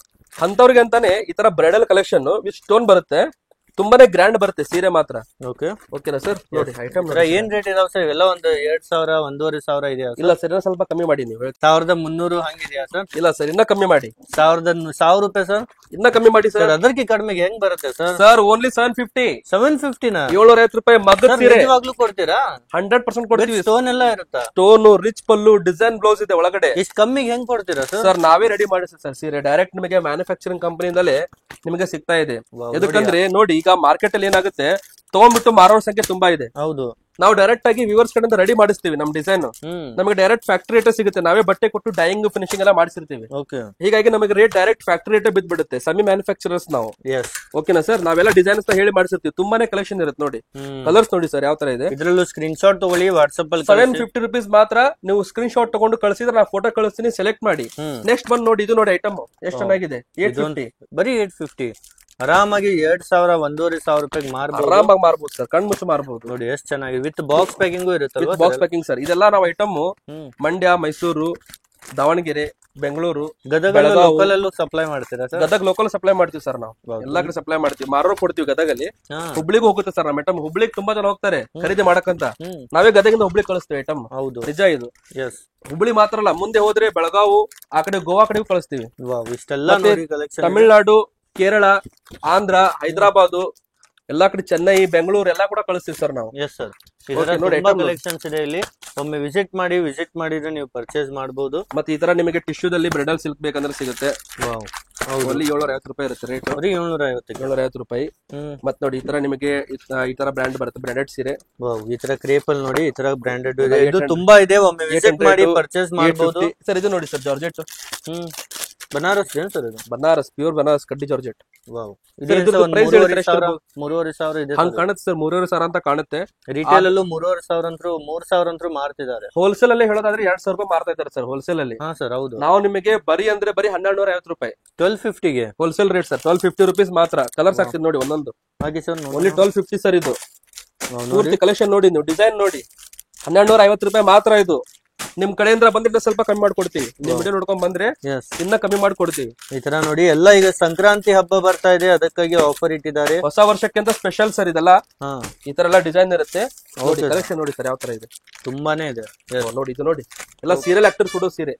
ಅಂತವ್ರಿಗೆ ಅಂತಾನೆ ಈ ತರ ಬ್ರೈಡಲ್ ಕಲೆಕ್ಷನ್ ವಿತ್ ಸ್ಟೋನ್ ಬರುತ್ತೆ. ತುಂಬಾನೇ ಗ್ರ್ಯಾಂಡ್ ಬರುತ್ತೆ ಸೀರೆ ಮಾತ್ರ. ಓಕೆನಾ ಸರ್? ನೋಡಿ ಐಟಮ್ ಏನ್ ರೇಟ್ ಇದಾವ ಸರ್? ಎಲ್ಲ ಒಂದು 2000 1500 ಇದೆಯಾ? ಇಲ್ಲ ಸರ್, ಇನ್ನೂ ಸ್ವಲ್ಪ ಕಮ್ಮಿ ಮಾಡಿ ನೀವು. 1300 ಹಂಗಿದೆಯಾ ಸರ್? ಇಲ್ಲ ಸರ್, ಇನ್ನ ಕಮ್ಮಿ ಮಾಡಿ. 1000 ರೂಪಾಯಿ ಸರ್? ಇನ್ನ ಕಮ್ಮಿ ಮಾಡಿ ಸರ್. ಅದಕ್ಕೆ ಕಡಿಮೆಗೆ ಹೆಂಗ್ ಬರುತ್ತೆ ಸರ್? Sir only 750. 750 ನಾ? 750 ರೂಪಾಯಿ ಮಗ್ಗದ ಸೀರೆ. ನಿಜವಾಗ್ಲೂ ಕೊಡ್ತೀರಾ? 100% ಕೊಡ್ತೀವಿ. ಸ್ಟೋನ್ ಎಲ್ಲ ಇರುತ್ತಾ? ಸ್ಟೋನ್, ರಿಚ್ ಪಲ್ಲು, ಡಿಸೈನ್ ಬ್ಲೌಸ್ ಇದೆ ಒಳಗಡೆ. ಇಷ್ಟು ಕಮ್ಮಿಗೆ ಹೆಂಗ್ ಕೊಡ್ತೀರಾ ಸರ್? ಸರ್ ನಾವೇ ರೆಡಿ ಮಾಡಿಸ್ತೀವಿ ಸರ್ ಸೀರೆ. ಡೈರೆಕ್ಟ್ ನಿಮಗೆ ಮ್ಯಾನುಫ್ಯಾಕ್ಚರಿಂಗ್ ಕಂಪನಿಯಿಂದಲೇ ನಿಮಗೆ ಸಿಗ್ತಾ ಇದೆ. ಎದಕ್ಕಂದ್ರೆ ನೋಡಿ ಈಗ ಮಾರ್ಕೆಟ್ ಅಲ್ಲಿ ಏನಾಗುತ್ತೆ, ತಗೊಂಡ್ಬಿಟ್ಟು ಮಾರೋರ್ ಸಂಖ್ಯೆ ತುಂಬಾ ಇದೆ. ಹೌದು. ನಾವು ಡೈರೆಕ್ಟ್ ಆಗಿ ವ್ಯೂವರ್ಸ್ ಕಡೆಯಿಂದ ರೆಡಿ ಮಾಡಿಸ್ತೀವಿ. ನಮ್ ಡಿಸೈನ್ ನಮಗೆ ಡೈರೆಕ್ಟ್ ಫ್ಯಾಕ್ಟರಿ ರೇಟ್ ಸಿಗುತ್ತೆ. ನಾವೇ ಬಟ್ಟೆ ಕೊಟ್ಟು ಡೈಯಿಂಗ್ ಫಿನಿಶಿಂಗ್ ಎಲ್ಲ ಮಾಡಿಸಿರ್ತೀವಿ. ಹೀಗಾಗಿ ನಮಗೆ ರೇಟ್ ಡೈರೆಕ್ಟ್ ಫ್ಯಾಕ್ಟರಿ ರೇಟ್ ಬಿದ್ಬಿಡುತ್ತೆ. ಸೆಮಿ ಮ್ಯಾನುಫ್ಯಾಕ್ಚರರ್ಸ್ ನಾವು. ಓಕೆನಾ ಸರ್? ನಾವೆಲ್ಲ ಡಿಸೈನ್ಸ್ ಹೇಳಿ ಮಾಡಿಸಿರ್ತೀವಿ. ತುಂಬಾನೇ ಕಲೆಕ್ಷನ್ ಇರುತ್ತೆ ನೋಡಿ. ಕಲರ್ಸ್ ನೋಡಿ ಸರ್ ಯಾವ ತರ ಇದೆ. ಇದ್ರಲ್ಲೂ ಸ್ಕ್ರೀನ್ ಶಾಟ್ ತಗೊಳ್ಳಿ, ವಾಟ್ಸ್ಆಪ್ ಅಲ್ಲಿ 750 ರುಪೀಸ್ ಮಾತ್ರ. ನೀವು ಸ್ಕ್ರೀನ್ ಶಾಟ್ ತಗೊಂಡು ಕಳಿಸಿದ್ರೆ ನಾ ಫೋಟೋ ಕಳಿಸ್ತೀನಿ, ಸೆಲೆಕ್ಟ್ ಮಾಡಿ. ನೆಕ್ಸ್ಟ್ ಬಂದ್ ನೋಡಿ, ಇದು ನೋಡಿ ಐಟಮ್ ಎಷ್ಟು ಚೆನ್ನಾಗಿದೆ. 850. ಬರೀ 850. ಆರಾಮಾಗಿ 2000 1500 ರೂಪಾಯಿ ಮಾರ್ಬೋದು. ಆರಾಮಾಗಿ ಮಾರ್ಬೋದು ಸರ್, ಕಣ್ ಮುಚ್ಚು ಮಾರ್ಬೋದು. ನೋಡಿ ಎಷ್ಟು ಚೆನ್ನಾಗಿ ವಿತ್ ಬಾಕ್ಸ್ ಪ್ಯಾಕಿಂಗು ಇರುತ್ತೆ. Box packing sir. ಇದೆಲ್ಲ ನಾವು ಐಟಮ್ ಮಂಡ್ಯ, ಮೈಸೂರು, ದಾವಣಗೆರೆ, ಬೆಂಗಳೂರು, ಗದಗ ಲೋಕಲ್ ಅಲ್ಲೂ ಸಪ್ಲೈ ಮಾಡ್ತೀರಾ ಸರ್? ಗದಗ ಲೋಕಲ್ ಸಪ್ಲೈ ಮಾಡ್ತೀವಿ ಸರ್. ನಾವು ಎಲ್ಲಾ ಕಡೆ ಸಪ್ಲೈ ಮಾಡ್ತೀವಿ. ಮಾರೋ ಕೊಡ್ತೀವಿ ಗದಗಲ್ಲಿ. ಹುಬ್ಳಿಗೂ ಹೋಗುತ್ತೆ ಸರ್ ನಮ್ಮ ಐಟಮ್. ಹುಬ್ಳಿಗೆ ತುಂಬಾ ಜನ ಹೋಗ್ತಾರೆ ಖರೀದಿ ಮಾಡಕಂತ. ನಾವೇ ಗದಗಿಂದ ಹುಬ್ಳಿಗೆ ಕಳಿಸ್ತೀವಿ ಐಟಮ್. ಹೌದು, ನಿಜ ಇದು. ಹುಬ್ಳಿ ಮಾತ್ರ ಅಲ್ಲ, ಮುಂದೆ ಹೋದ್ರೆ ಬೆಳಗಾವು, ಆ ಕಡೆ ಗೋವಾ ಕಡೆಗೂ ಕಳಿಸ್ತೀವಿ. ತಮಿಳ್ನಾಡು, ಕೇರಳ, ಆಂಧ್ರ, ಹೈದರಾಬಾದ್, ಎಲ್ಲಾ ಕಡೆ, ಚೆನ್ನೈ, ಬೆಂಗಳೂರು ಎಲ್ಲಾ ಕೂಡ ಕಳಿಸ್ತೀವಿ ಸರ್ ನಾವು. ಎಸ್ ಸರ್, ಕಲೆಕ್ಷನ್ಸ್ ಇದೆ ಇಲ್ಲಿ. ಒಮ್ಮೆ ವಿಸಿಟ್ ಮಾಡಿದ್ರೆ ನೀವು ಪರ್ಚೇಸ್ ಮಾಡಬಹುದು. ಮತ್ತೆ ಈ ತರ ನಿಮಗೆ ಟಿಶ್ಯೂದಲ್ಲಿ ಬ್ರೈಡಲ್ ಸಿಲ್ಕ್ ಬೇಕಂದ್ರೆ ಸಿಗುತ್ತೆ. ಅಲ್ಲಿ 750 ರೂಪಾಯಿ ಇರುತ್ತೆ ರೇಟ್. 750 ರೂಪಾಯಿ. ಮತ್ ನೋಡಿ ಈ ತರ ನಿಮಗೆ ಈ ತರ ಬ್ರ್ಯಾಂಡ್ ಬರುತ್ತೆ, ಬ್ರಾಂಡೆಡ್ ಸೀರೆ. ಈ ತರ ಕ್ರೇಪಲ್ ನೋಡಿ, ಈ ತರ ಬ್ರಾಂಡೆಡ್ ಇದು ತುಂಬಾ ಇದೆ. ಒಮ್ಮೆ ವಿಸಿಟ್ ಮಾಡಿ ಪರ್ಚೇಸ್ ಮಾಡಬಹುದು ಸರ್. ಇದು ನೋಡಿ ಸರ್ ಜಾರ್ಜೆಟ್ ಬನಾರಸ್ ಏನ್ ಸರ್? ಇದು ಬನಾರಸ್, ಪ್ಯೂರ್ ಬನಾರಸ್ ಕಡ್ಡಿ ಜಾರ್ಜೆಟ್. $3500 ಇದೆ. ಹಂಗ್ ಕಾಣುತ್ತೆ ಸರ್, 3500 ಅಂತ ಕಾಣುತ್ತೆ. ರಿಟೇಲ್ ಅಲ್ಲೂ 3000 ಅಂತೂ ಮಾರ್ತಿದ್ದಾರೆ. ಹೋಲ್ಸೇಲ್ ಅಲ್ಲಿ ಹೇಳೋದಾದ್ರೆ 2000 ರೂಪಾಯಿ ಮಾರ್ತಾ ಇದ್ದಾರೆ ಸರ್ ಹೋಲ್ಸೇಲ್ ಅಲ್ಲಿ. ಸರ್ ಹೌದು. ನಾವು ನಿಮಗೆ ಬರೀ 1250 ರೂಪಾಯಿ 1250 ಗೆ ಹೋಲ್ಸೇಲ್ ರೇಟ್ ಸರ್. 1250 ರುಪೀಸ್ ಮಾತ್ರ. ಕಲರ್ಸ್ ಆಗ್ತಿದೆ ನೋಡಿ ಒಂದೊಂದು. ಹಾಗೆ ಸರ್, ಓನ್ಲಿ 1250 ಸರ್. ಇದು ಪೂರ್ತಿ ಕಲೆಕ್ಷನ್ ನೋಡಿ, ನೀವು ಡಿಸೈನ್ ನೋಡಿ. 1250 ರೂಪಾಯಿ ಮಾತ್ರ ಇದು. ನಿಮ್ ಕಡೆಯಿಂದ ಬಂದಿದ್ರೆ ಸ್ವಲ್ಪ ಕಮ್ಮಿ ಮಾಡ್ಕೊಡ್ತೀವಿ. ನಿಮ್ ವಿಡಿಯೋ ನೋಡ್ಕೊಂಡ್ ಬಂದ್ರೆ ಇನ್ನ ಕಮ್ಮಿ ಮಾಡ್ಕೊಡ್ತೀವಿ. ಈ ತರ ನೋಡಿ ಎಲ್ಲ. ಈಗ ಸಂಕ್ರಾಂತಿ ಹಬ್ಬ ಬರ್ತಾ ಇದೆ, ಅದಕ್ಕಾಗಿ ಆಫರ್ ಇಟ್ಟಿದ್ದಾರೆ. ಹೊಸ ವರ್ಷಕ್ಕೆ ಅಂತ ಸ್ಪೆಷಲ್ ಸರ್ ಇದೆಲ್ಲ. ಈ ತರ ಎಲ್ಲ ಡಿಸೈನ್ ಇರುತ್ತೆ. ಕಲೆಕ್ಷನ್ ನೋಡಿ ಸರ್ ಯಾವ ತರ ಇದೆ. ತುಂಬಾನೇ ಇದೆ ನೋಡಿ. ಇದು ನೋಡಿ ಎಲ್ಲ ಸೀರಿಯಲ್ ಆಕ್ಟರ್ ಕೊಡೋ ಸೀರೆ.